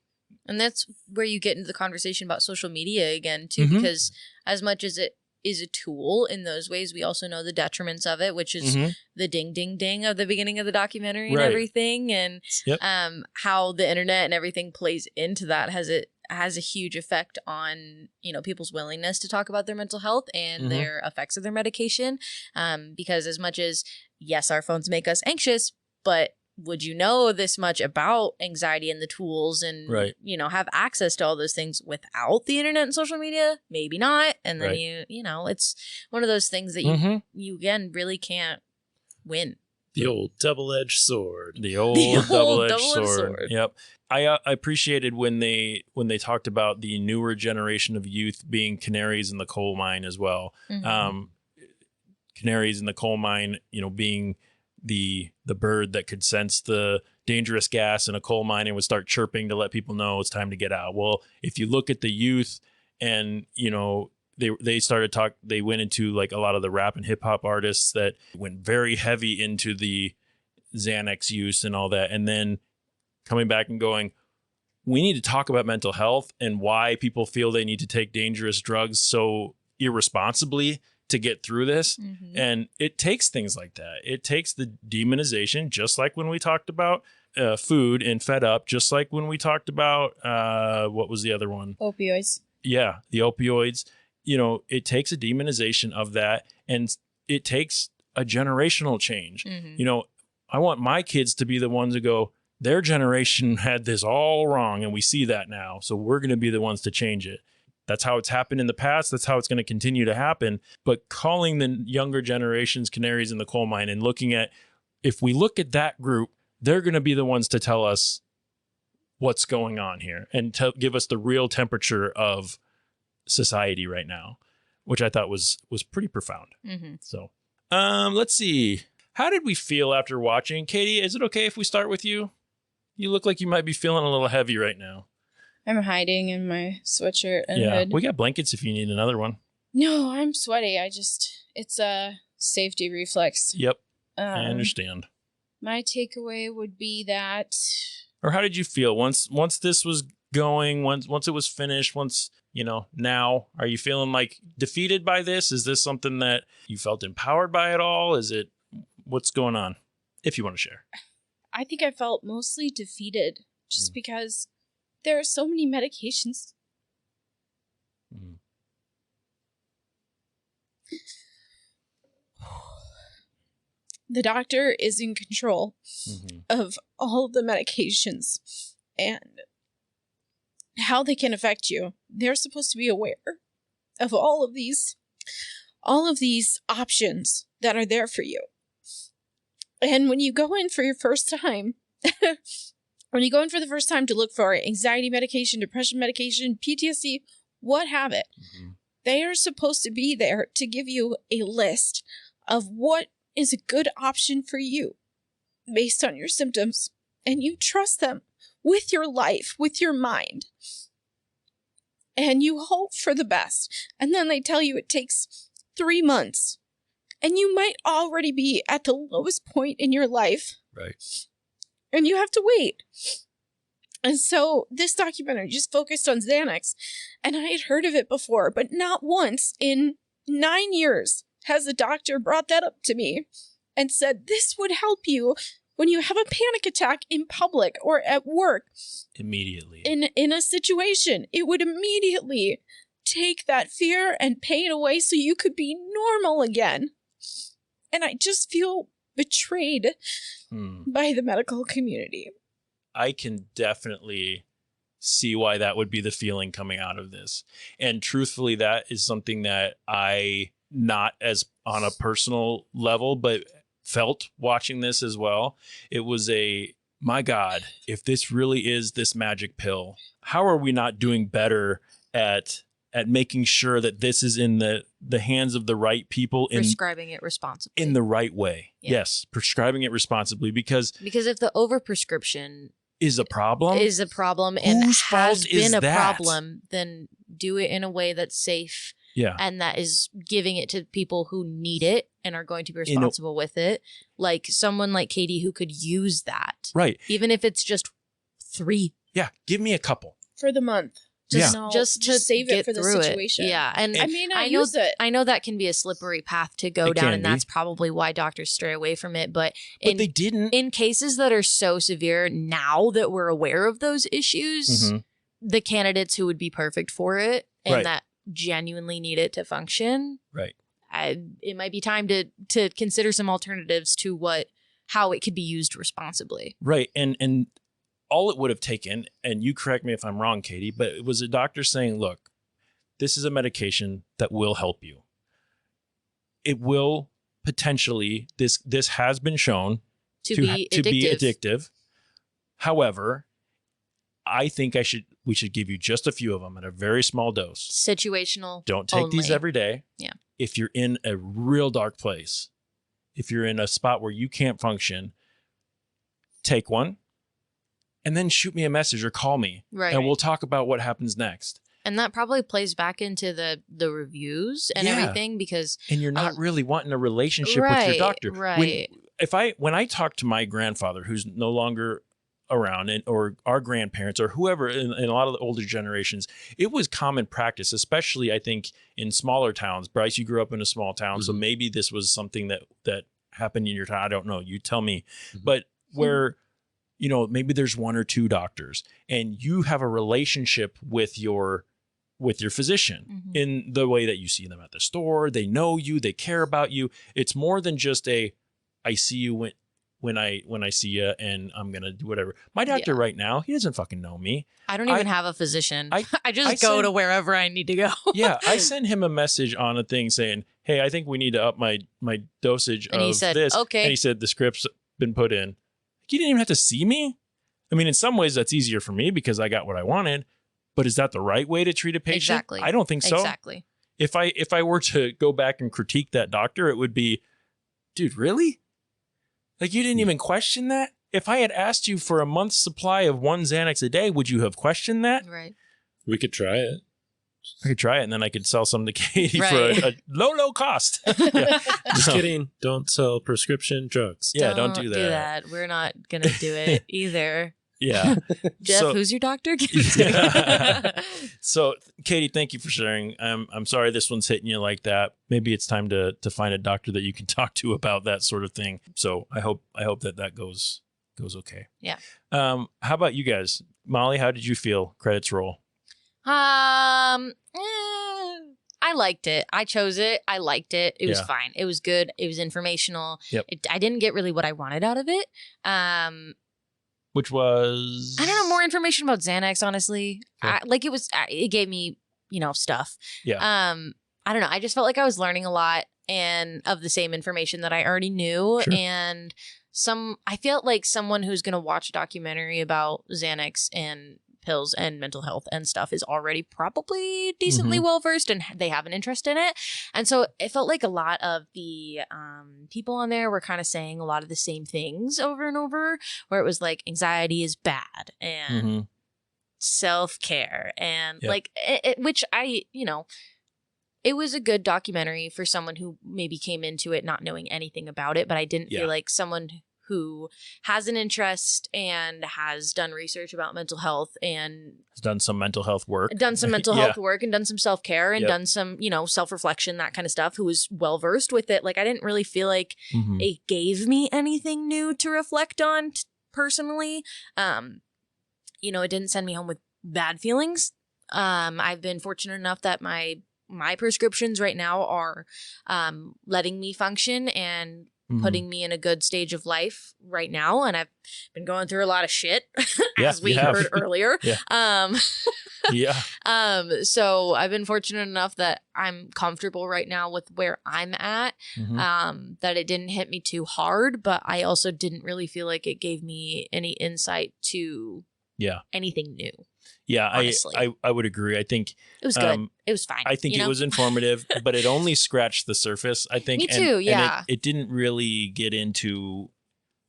that's where you get into the conversation about social media again, too, because as much as it is a tool in those ways, we also know the detriments of it, which is the ding, ding, ding of the beginning of the documentary and everything. And how the internet and everything plays into that has a huge effect on, people's willingness to talk about their mental health and their effects of their medication. Because as much as, yes, our phones make us anxious, but would you know this much about anxiety and the tools and, have access to all those things without the internet and social media? Maybe not. And then it's one of those things that you again really can't win. The old double-edged sword. The old double-edged sword. Yep. I appreciated when they talked about the newer generation of youth being canaries in the coal mine as well. Canaries in the coal mine, being the bird that could sense the dangerous gas in a coal mine and would start chirping to let people know it's time to get out. Well, if you look at the youth and, they went into like a lot of the rap and hip hop artists that went very heavy into the Xanax use and all that. And then coming back and going, we need to talk about mental health and why people feel they need to take dangerous drugs so irresponsibly to get through this. And it takes things like that. It takes the demonization, just like when we talked about food and Fed Up, just like when we talked about, what was the other one? Opioids. Yeah, the opioids. It takes a demonization of that, and it takes a generational change. I want my kids to be the ones who go, their generation had this all wrong, and we see that now. So we're going to be the ones to change it. That's how it's happened in the past. That's how it's going to continue to happen. But calling the younger generations canaries in the coal mine and looking at, if we look at that group, they're going to be the ones to tell us what's going on here and to give us the real temperature of society right now, which I thought was pretty profound. So, let's see. How did we feel after watching? Katie, is it okay if we start with you? You look like you might be feeling a little heavy right now. I'm hiding in my sweatshirt and hood. We got blankets if you need another one. No, I'm sweaty. It's a safety reflex. Yep, I understand. My takeaway would be that... Or how did you feel once this was going, once it was finished, now, are you feeling like defeated by this? Is this something that you felt empowered by at all? What's going on? If you want to share. I think I felt mostly defeated just because there are so many medications. The doctor is in control of all of the medications and how they can affect you. They're supposed to be aware of all of these options that are there for you. And when you go in for your first time, to look for anxiety medication, depression medication, PTSD, what have it, they are supposed to be there to give you a list of what is a good option for you based on your symptoms. And you trust them with your life, with your mind. And you hope for the best. And then they tell you it takes 3 months. And you might already be at the lowest point in your life. Right. And you have to wait. And so this documentary just focused on Xanax. And I had heard of it before, but not once in 9 years has a doctor brought that up to me and said, this would help you when you have a panic attack in public or at work. Immediately. In a situation, it would immediately take that fear and pain away so you could be normal again. And I just feel betrayed by the medical community. I can definitely see why that would be the feeling coming out of this. And truthfully, that is something that I, not as on a personal level, but felt watching this as well. It was my God, if this really is this magic pill, how are we not doing better at making sure that this is in the hands of the right people Prescribing it responsibly. in the right way? Yeah. Yes, prescribing it responsibly, because if the overprescription is a problem and Whose has fault is been a that? problem, then do it in a way that's safe. Yeah. And that is giving it to people who need it and are going to be responsible with it. Like someone like Katy who could use that. Right. Even if it's just 3. Yeah. Give me a couple. For the month. Just to save get it for the through situation. It. Yeah. And I may not use it. I know that can be a slippery path to go It down, can and be. that's probably why doctors stray away from it. But They didn't. in cases that are so severe, now that we're aware of those issues, Mhm. the candidates who would be perfect for it and Right. that genuinely need it to function, Right. it might be time to consider some alternatives to how it could be used responsibly. Right. And all it would have taken, and you correct me if I'm wrong, Katy, but it was a doctor saying, look, this is a medication that will help you. It will potentially, this has been shown To be addictive. However, I think we should give you just a few of them at a very small dose. Situational. Don't take these only. every day. Yeah. If you're in a real dark place, if you're in a spot where you can't function, take one and then shoot me a message or call me. Right. And we'll talk about what happens next. And that probably plays back into the reviews and Yeah. everything, because And you're not really wanting a relationship with right, your doctor. right. When I talk to my grandfather, who's no longer around, or our grandparents or whoever in a lot of the older generations, it was common practice, especially I think in smaller towns. Bryce, you grew up in a small town, so maybe this was something that happened in your town. I don't know. You tell me. But where, maybe there's 1 or 2 doctors and you have a relationship with your physician in the way that you see them at the store. They know you, they care about you. It's more than just I see you when I see you and I'm going to do whatever. My doctor right now, he doesn't fucking know me. I don't even have a physician. I just go to wherever I need to go. Yeah. I sent him a message on a thing saying, hey, I think we need to up my dosage And of he said, this. okay. And he said, the script's been put in. He didn't even have to see me. I mean, in some ways that's easier for me because I got what I wanted, but is that the right way to treat a patient? Exactly. I don't think so. Exactly. If I were to go back and critique that doctor, it would be, dude, really? Like, you didn't even question that? If I had asked you for a month's supply of 1 Xanax a day, would you have questioned that? Right. We could try it. I could try it, and then I could sell some to Katy Right. for a low cost. Yeah. Just No. kidding. Don't sell prescription drugs. Yeah, don't do that. We're not going to do it either. Yeah. Jeff, So- who's your doctor? So, Katy, thank you for sharing. I'm sorry this one's hitting you like that. Maybe it's time to find a doctor that you can talk to about that sort of thing. So I hope that goes okay. Yeah. How about you guys? Molly, how did you feel? Credits roll. I liked it. I chose it. I liked it. It was Yeah. fine. It was good. It was informational. Yep. I didn't get really what I wanted out of it. Which was, I don't know, more information about Xanax, honestly. Okay. It gave me, stuff. Yeah. I don't know. I just felt like I was learning a lot and of the same information that I already knew. Sure. And I felt like someone who's going to watch a documentary about Xanax and pills and mental health and stuff is already probably decently well versed and they have an interest in it. And so it felt like a lot of the people on there were kind of saying a lot of the same things over and over, where it was like anxiety is bad and self-care and like which it was a good documentary for someone who maybe came into it not knowing anything about it, but I didn't feel like someone who has an interest and has done research about mental health and has done some mental health work, and done some self-care and done some, self-reflection, that kind of stuff, who was well-versed with it. Like, I didn't really feel like it gave me anything new to reflect on personally. It didn't send me home with bad feelings. I've been fortunate enough that my prescriptions right now are letting me function and putting me in a good stage of life right now. And I've been going through a lot of shit, Yeah, as we you have. heard earlier. Yeah. Yeah. So I've been fortunate enough that I'm comfortable right now with where I'm at, that it didn't hit me too hard, but I also didn't really feel like it gave me any insight to anything new. Yeah, honestly. I would agree. I think It was good. It was fine. I think it was informative, but it only scratched the surface, I think. Me too, yeah. And it didn't really get into,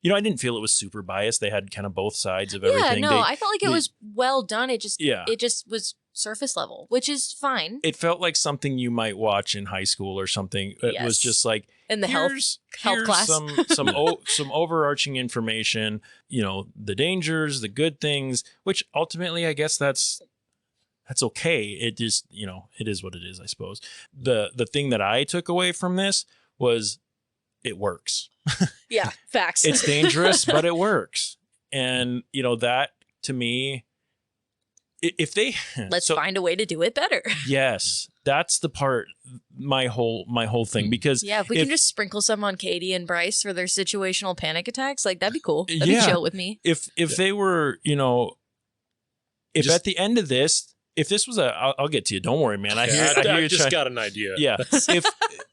I didn't feel it was super biased. They had kind of both sides of everything. Yeah, no, I felt like it was well done. It just was surface level, which is fine. It felt like something you might watch in high school or something. It was just like, in the health class. some overarching information, the dangers, the good things, which ultimately I guess that's okay. It just, it is what it is, I suppose. The thing that I took away from this was it works. Yeah, facts. It's dangerous, but it works. And, that to me, if they let's find a way to do it better. Yes, that's the part, my whole thing, because if we can just sprinkle some on Katy and Bryce for their situational panic attacks, like that'd be cool. That'd be chill with me. If they were, if at the end of this, if this was I'll get to you. Don't worry, man. I hear you just got an idea. Yeah.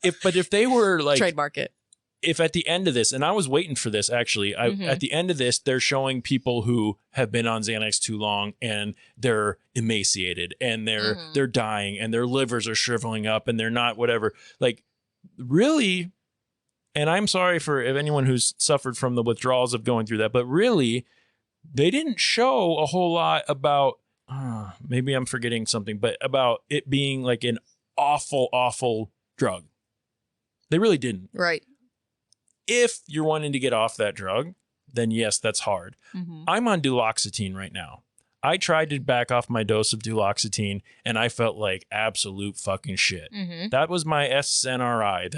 If they were like trademark it. If at the end of this, and I was waiting for this actually, at the end of this, they're showing people who have been on Xanax too long and they're emaciated and they're dying and their livers are shriveling up and they're not whatever. Like, really, and I'm sorry for anyone who's suffered from the withdrawals of going through that, but really, they didn't show a whole lot about, maybe I'm forgetting something, but about it being like an awful, awful drug. They really didn't. Right. If you're wanting to get off that drug, then yes, that's hard. I'm on duloxetine right now. I tried to back off my dose of duloxetine and I felt like absolute fucking shit. That was my SNRI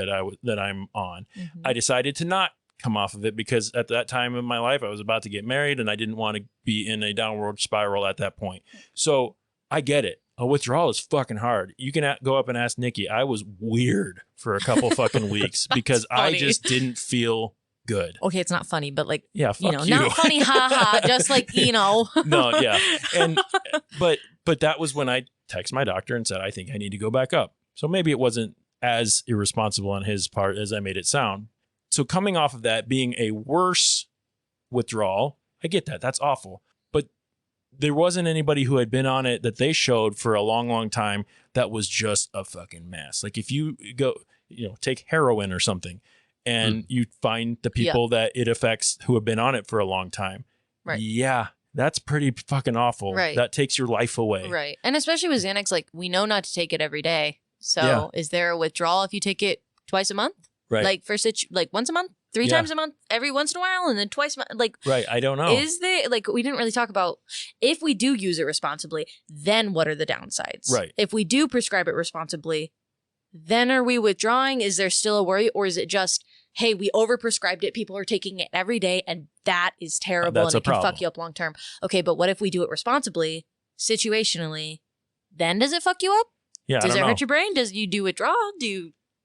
that I'm on. I decided to not come off of it because at that time in my life, I was about to get married and I didn't want to be in a downward spiral at that point. So I get it. A withdrawal is fucking hard. You can go up and ask Nikki. I was weird for a couple fucking weeks because I just didn't feel good. Okay, it's not funny, but like, fuck you. Not funny, haha, just like, No, yeah. And, but that was when I texted my doctor and said, I think I need to go back up. So maybe it wasn't as irresponsible on his part as I made it sound. So coming off of that being a worse withdrawal, I get that. That's awful. There wasn't anybody who had been on it that they showed for a long, long time that was just a fucking mess. Like if you go, take heroin or something and you find the people that it affects who have been on it for a long time. Right. Yeah, that's pretty fucking awful. Right. That takes your life away. Right. And especially with Xanax, like we know not to take it every day. So is there a withdrawal if you take it twice a month? Right. Like once a month? 3 times a month, every once in a while, and then twice a month. Like, right, I don't know. Is there, like, we didn't really talk about if we do use it responsibly, then what are the downsides? Right. If we do prescribe it responsibly, then are we withdrawing? Is there still a worry? Or is it just, hey, we overprescribed it, people are taking it every day, and that is terrible and it can fuck you up long term? Okay, but what if we do it responsibly, situationally, then does it fuck you up? Yeah, does it hurt your brain? Does you do withdrawal?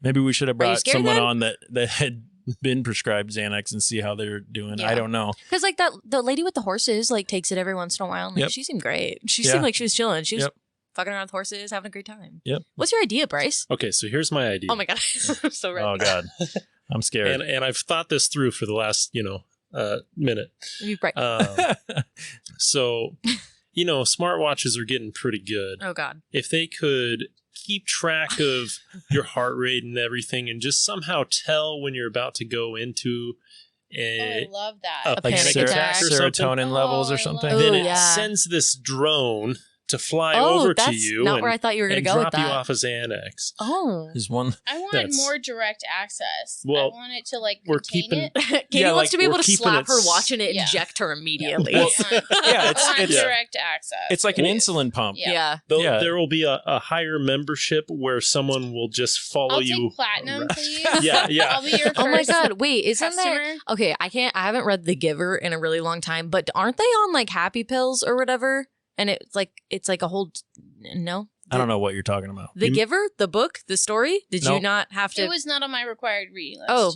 Maybe we should have brought someone on that had been prescribed Xanax and see how they're doing. I don't know. Because like the lady with the horses like takes it every once in a while and like, she seemed great. She seemed like she was chilling. She was fucking around with horses, having a great time. Yep. What's your idea, Bryce? Okay, so here's my idea. Oh my God. I'm so ready. Oh God. I'm scared. And I've thought this through for the last, minute. Right. So, smartwatches are getting pretty good. Oh God. If they could keep track of your heart rate and everything and just somehow tell when you're about to go into I love that. a panic attack or serotonin levels or something. then it sends this drone to fly over to you. Not where I thought you were going to go with that. Drop you off of Xanax. Oh. There's one. I want more direct access. Well, I want it to like we're contain keeping it. Katy wants to be able to slap her watch and inject her immediately. I want direct access. It's like an insulin pump. Yeah. There will be a higher membership where someone will just follow you. I'll take platinum, please. Yeah. I'll be your first Oh my God. Wait, isn't customer. there? Okay, I haven't read The Giver in a really long time, but aren't they on like happy pills or whatever? And it's like a whole no. I don't know what you're talking about. The Giver, the book, the story. Did you not have to? It was not on my required reading list. Oh,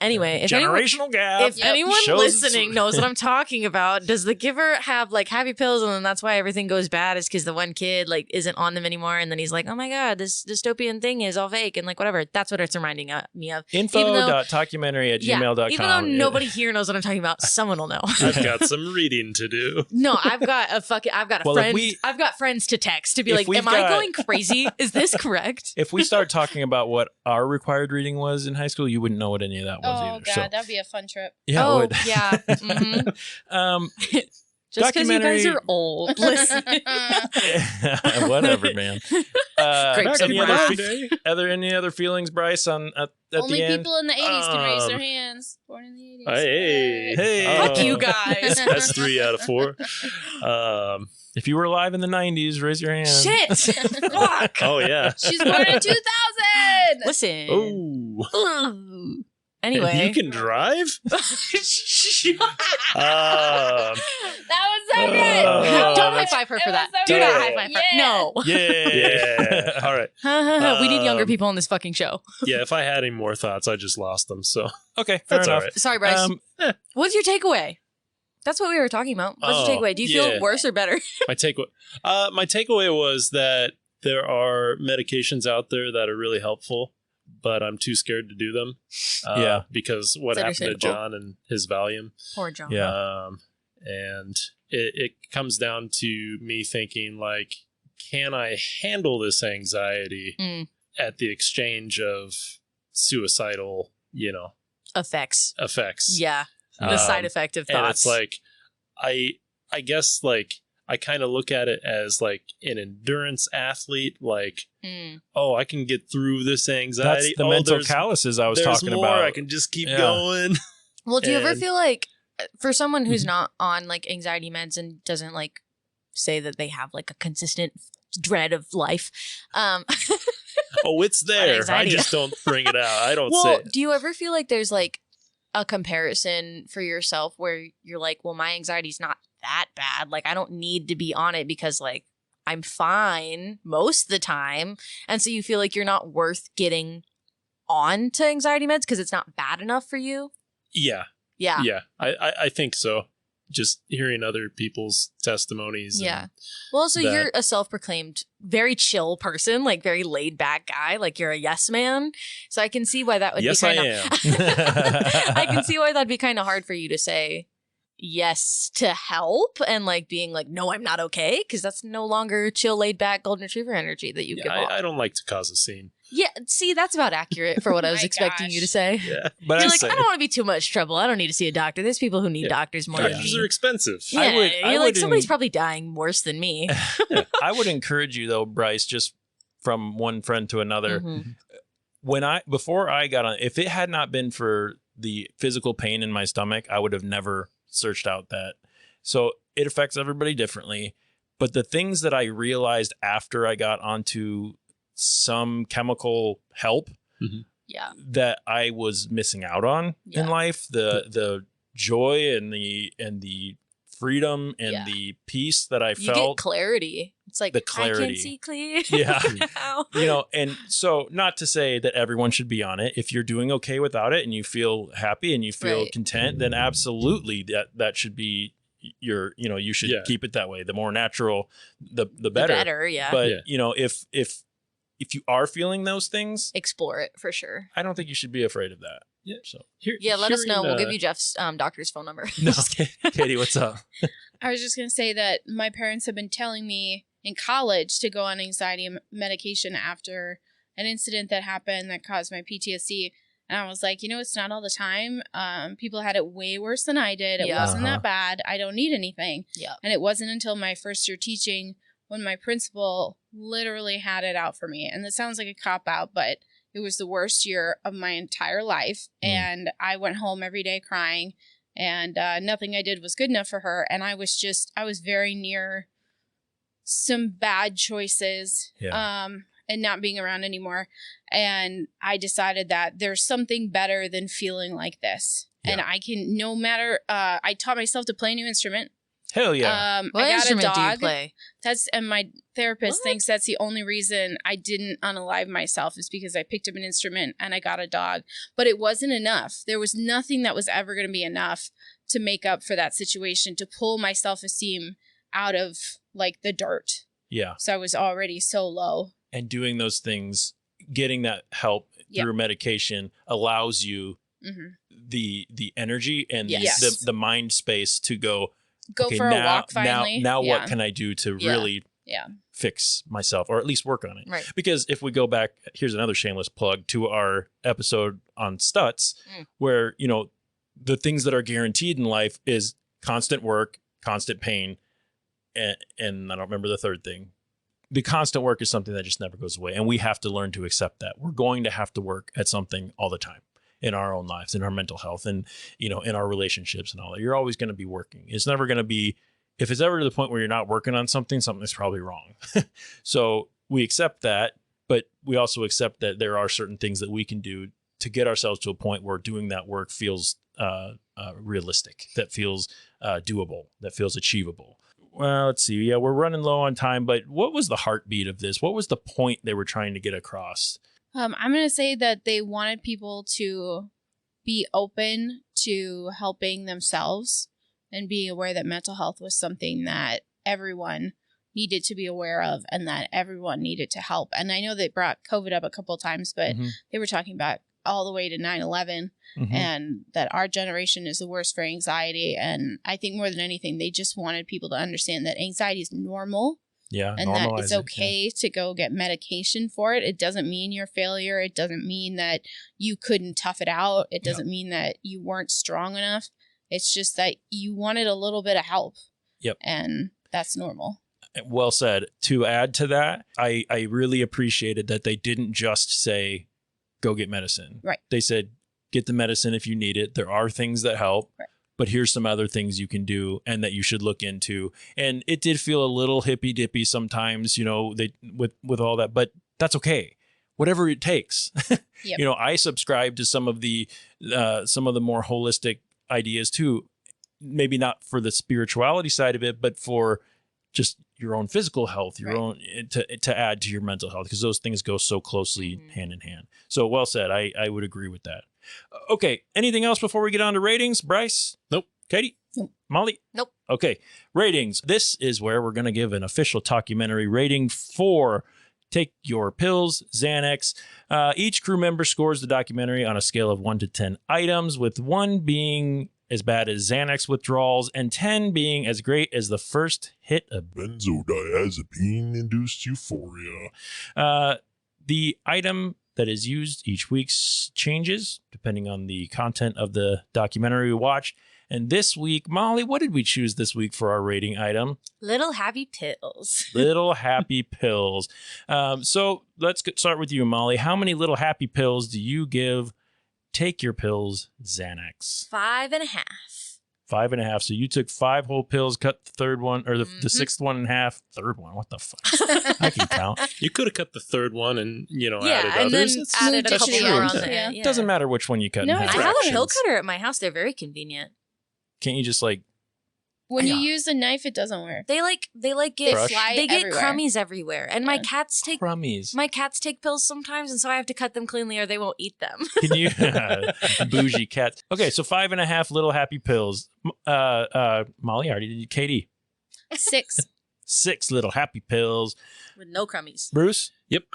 Anyway, Generational gap. if anyone Shows listening knows what I'm talking about, does the giver have like happy pills and then that's why everything goes bad is because the one kid like isn't on them anymore and then he's like, oh my god, this dystopian thing is all fake and like whatever. That's what it's reminding me of. info.talkumentary@gmail.com. Even though nobody here knows what I'm talking about, someone will know. I've got some reading to do. No, I've got a friend. I've got friends to text to be like, am I going crazy? Is this correct? If we start talking about what our required reading was in high school, you wouldn't know what any of that was either. God, So, that'd be a fun trip. yeah, it would. Yeah. Mhm. Just because you guys Documentary- are old. Listen. Whatever, man. Grapes of any wrath. are there any other feelings, Bryce, at Only the end? people in the 80s can raise their hands. Born in the 80s. Hey. Hey. Fuck you guys. That's 3 out of 4. If you were alive in the 90s, raise your hand. Shit. Fuck. Oh, yeah. She's born in 2000. Listen. Oh. Ooh. Anyway. You can drive? That was so good. Don't high five her for It that. was so Do not good. high five her. Yeah. No. Yeah. All right. We need younger people on this fucking show. Yeah, if I had any more thoughts, I just lost them. So Okay, fair that's all enough. right. Sorry, Bryce. What's your takeaway? That's what we were talking about. What's your Oh, takeaway? Do you yeah. feel worse or better? My takeaway was that there are medications out there that are really helpful, but I'm too scared to do them. Yeah. Because what It's happened to understandable. John and his Valium. Poor John. Yeah. And it comes down to me thinking, like, can I handle this anxiety at the exchange of suicidal, Effects. effects? Yeah. The side effect of thoughts. And it's like, I guess, like, I kind of look at it as like an endurance athlete, like, oh, I can get through this anxiety. That's the mental calluses I was talking more. about. I can just keep going. Well, do you ever And- feel like, for someone who's not on like anxiety meds and doesn't like say that they have like a consistent dread of life, Oh, it's there. I anxiety. just don't bring it out. I don't say well, it. do you ever feel like there's like a comparison for yourself where you're like, well, my anxiety's not that bad. Like, I don't need to be on it because like I'm fine most of the time. And so you feel like you're not worth getting on to anxiety meds because it's not bad enough for you? Yeah. Yeah. Yeah. I think so. Just hearing other people's testimonies. Yeah. and Well, also, that- you're a self-proclaimed very chill person, like very laid-back guy. Like, you're a yes man. So I can see why that would Yes, be I kind am. of... I can see why that'd be kind of hard for you to say yes to help and like being like, no, I'm not okay. Because that's no longer chill, laid-back golden retriever energy that you give off. I don't like to cause a scene. Yeah, see, that's about accurate for what I was My expecting you to gosh. say. Yeah. But You're I like, say, I don't want to be too much trouble. I don't need to see a doctor. There's people who need Yeah. doctors more than Doctors me. are expensive. Yeah, I you're like, would somebody's probably dying worse than me. I would encourage you though, Bryce, just from one friend to another. Mhm. Before I got on, if it had not been for the physical pain in my stomach, I would have never searched out that. So it affects everybody differently. But the things that I realized after I got onto some chemical help Yeah. that I was missing out on Yeah. in life, the joy and the freedom and Yeah. the peace that I You get felt. clarity. It's like, The I clarity. can see clear. Yeah. now. And so not to say that everyone should be on it. If you're doing okay without it and you feel happy and you feel Right. content, then absolutely that should be you should Yeah. keep it that way. The more natural, the The better. better, yeah. But Yeah. if you are feeling those things, Explore it for sure. I don't think you should be afraid of that. Yeah. So Yeah, let us know. Hearing, We'll give you Jeff's doctor's phone number. no, Katie, what's up? I was just going to say that my parents have been telling me in college to go on anxiety medication after an incident that happened that caused my PTSD. And I was like, it's not all the time. People had it way worse than I did. It Yeah. wasn't that bad. I don't need anything. Yeah. And it wasn't until my first year teaching when my principal literally had it out for me. And this sounds like a cop-out, but it was the worst year of my entire life. And I went home every day crying. And nothing I did was good enough for her. And I was very near some bad choices. Yeah. And not being around anymore. And I decided that there's something better than feeling like this. Yeah. And I can, no matter, I taught myself to play a new instrument. Hell yeah. What I got a instrument do you dog. play? And my therapist What? thinks that's the only reason I didn't unalive myself is because I picked up an instrument and I got a dog. But it wasn't enough. There was nothing that was ever going to be enough to make up for that situation, to pull my self-esteem out of like the dirt. Yeah. So I was already so low. And doing those things, getting that help through medication allows you the energy and the mind space to go for a walk finally. Now what can I do to really fix myself, or at least work on it? Right. Because if we go back, here's another shameless plug to our episode on Stutz, where, you know, the things that are guaranteed in life is constant work, constant pain, and I don't remember the third thing. The constant work is something that just never goes away. And we have to learn to accept that. We're going to have to work at something all the time in our own lives, in our mental health, and, you know, in our relationships and all that. You're always going to be working. It's never going to be, if it's ever to the point where you're not working on something, something's probably wrong. So we accept that, but we also accept that there are certain things that we can do to get ourselves to a point where doing that work feels realistic, that feels doable, that feels achievable. Well, let's see. Yeah, we're running low on time, but what was the heartbeat of this? What was the point they were trying to get across? I'm going to say that they wanted people to be open to helping themselves and being aware that mental health was something that everyone needed to be aware of and that everyone needed to help. And I know they brought COVID up a couple of times, but they were talking about all the way to 9/11 and that our generation is the worst for anxiety. And I think more than anything, they just wanted people to understand that anxiety is normal. Yeah. And that it's okay to go get medication for it. It doesn't mean you're a failure. It doesn't mean that you couldn't tough it out. It doesn't mean that you weren't strong enough. It's just that you wanted a little bit of help. Yep. And that's normal. Well said. To add to that, I really appreciated that they didn't just say, go get medicine. Right. They said, get the medicine if you need it. There are things that help. Right. But here's some other things you can do and that you should look into. And it did feel a little hippy dippy sometimes, you know, they with all that, but that's okay. Whatever it takes. You know, I subscribe to some of the more holistic ideas too. Maybe not for the spirituality side of it, but for just your own physical health, your own to add to your mental health, because those things go so closely hand in hand. So well said. I would agree with that. Okay. Anything else before we get on to ratings? Bryce? Nope. Katie? Nope. Molly? Nope. Okay. Ratings. This is where we're going to give an official Talkumentary rating for Take Your Pills, Xanax. Each crew member scores the documentary on a scale of 1 to 10 items, with 1 being as bad as Xanax withdrawals and 10 being as great as the first hit of benzodiazepine-induced euphoria. The item that is used each week changes depending on the content of the documentary we watch. And this week, Molly, what did we choose this week for our rating item? Little happy pills. Little happy pills. So let's start with you, Molly. How many little happy pills do you give Take Your Pills, Xanax? 5.5. 5.5. So you took 5 whole pills, cut the third one, or the sixth one in half. Third one, what the fuck? I can count. You could have cut the third one and, you know, Yeah, added and others. then It's- added a that's couple true. more on Yeah. there. Yeah. It doesn't matter which one you cut No, in half. I have a pill Fractions. cutter at my house. They're very convenient. Can't you just like, When Yeah. you use a knife, it doesn't work. They get Crush? fly they get everywhere. crummies everywhere. And my Yeah. cats take crummies? pills sometimes, and so I have to cut them cleanly or they won't eat them. Can you bougie cat? Okay, so 5.5 little happy pills. Molly already did. Katie, 6. 6 little happy pills. With no crummies. Bruce, Yep.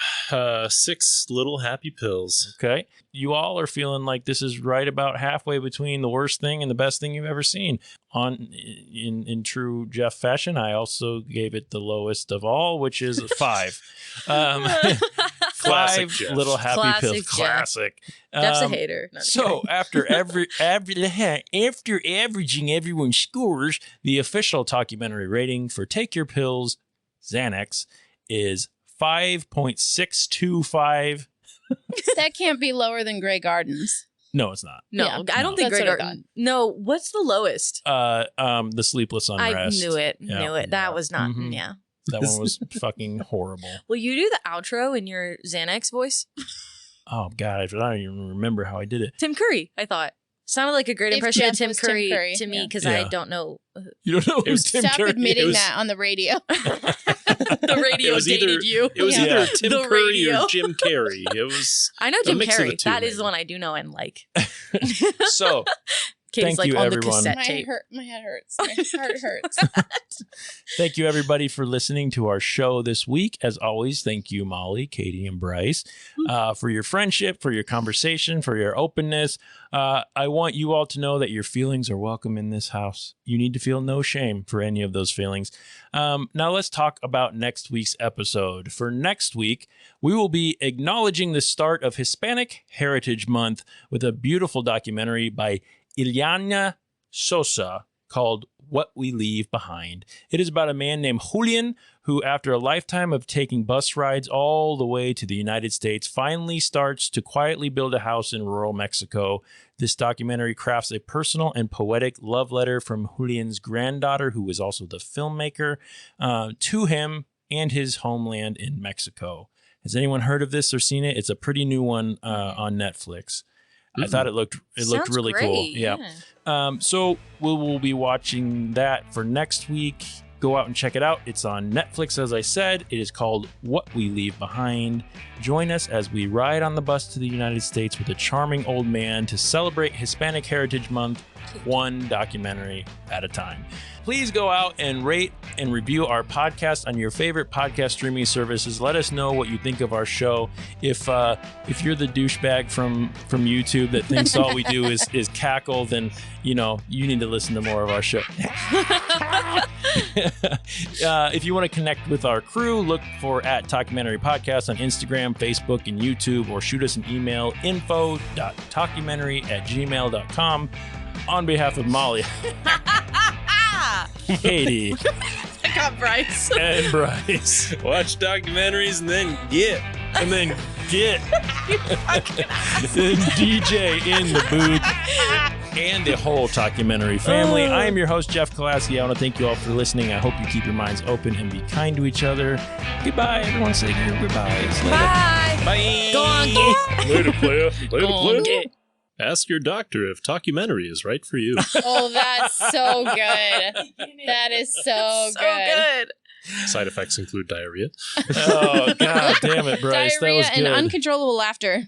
6 little happy pills. okay. You all are feeling like this is right about halfway between the worst thing and the best thing you've ever seen. In true Jeff fashion, I also gave it the lowest of all, which is 5. Classic 5 Jeff. little happy Classic pills. Jeff. Classic. Jeff's a hater. No, So after after averaging everyone's scores, the official documentary rating for Take Your Pills, Xanax, is 5.625. That can't be lower than Grey Gardens. No, it's not. no, Yeah. I don't think That's Grey what I Garden. No, what's the lowest? The Sleepless Unrest. I knew it. Yeah. Knew it. That was not. Mhm. Yeah. That one was fucking horrible. Will you do the outro in your Xanax voice? Oh God, I don't even remember how I did it. Tim Curry, I thought. Sounded like a great If impression of Jeff Tim was Tim Curry, Curry, to me yeah. because Yeah. I don't know. You don't know who Tim Stop Curry admitting is. that on the radio. The radio It was either- dated you. It was Yeah. either Tim The Curry radio. or Jim Carrey. It was I know a Jim mix of the Carrey. two, That is maybe. the one I do know and like. So, Katie's Thank like you, on everyone. the cassette My tape. head hurts. My heart hurts. thank you, everybody, for listening to our show this week. As always, thank you, Molly, Katie, and Bryce, for your friendship, for your conversation, for your openness. I want you all to know that your feelings are welcome in this house. You need to feel no shame for any of those feelings. Now let's talk about next week's episode. For next week, we will be acknowledging the start of Hispanic Heritage Month with a beautiful documentary by Ileana Sosa called What We Leave Behind. It is about a man named Julian who, after a lifetime of taking bus rides all the way to the United States, finally starts to quietly build a house in rural Mexico. This documentary crafts a personal and poetic love letter from Julian's granddaughter, who is also the filmmaker, to him and his homeland in Mexico. Has anyone heard of this or seen it? It's a pretty new one on Netflix. I thought it looked Sounds really great, cool. Yeah. So we'll be watching that for next week. Go out and check it out. It's on Netflix, as I said. It is called What We Leave Behind. Join us as we ride on the bus to the United States with a charming old man to celebrate Hispanic Heritage Month, one documentary at a time. Please go out and rate and review our podcast on your favorite podcast streaming services. Let us know what you think of our show. If you're the douchebag from YouTube that thinks all we do is cackle, then you need to listen to more of our show. If you want to connect with our crew, look for @Talkumentary Podcast on Instagram, Facebook, and YouTube, or shoot us an email, info.talkumentary@gmail.com. On behalf of Molly, Katie, I got Bryce. and Bryce, Watch documentaries and then get. and then get the DJ in the booth and the whole Talkumentary family. I am your host, Jeff Kolaski. I want to thank you all for listening. I hope you keep your minds open and be kind to each other. Goodbye. Everyone say your goodbyes. Bye. Bye. Go on, get. Later, player. Later, Go on, player. get. Ask your doctor if documentary is right for you. Oh, that's so good. That is so good. Side effects include diarrhea. Oh, God damn it, Bryce. Diarrhea That was and good. uncontrollable laughter.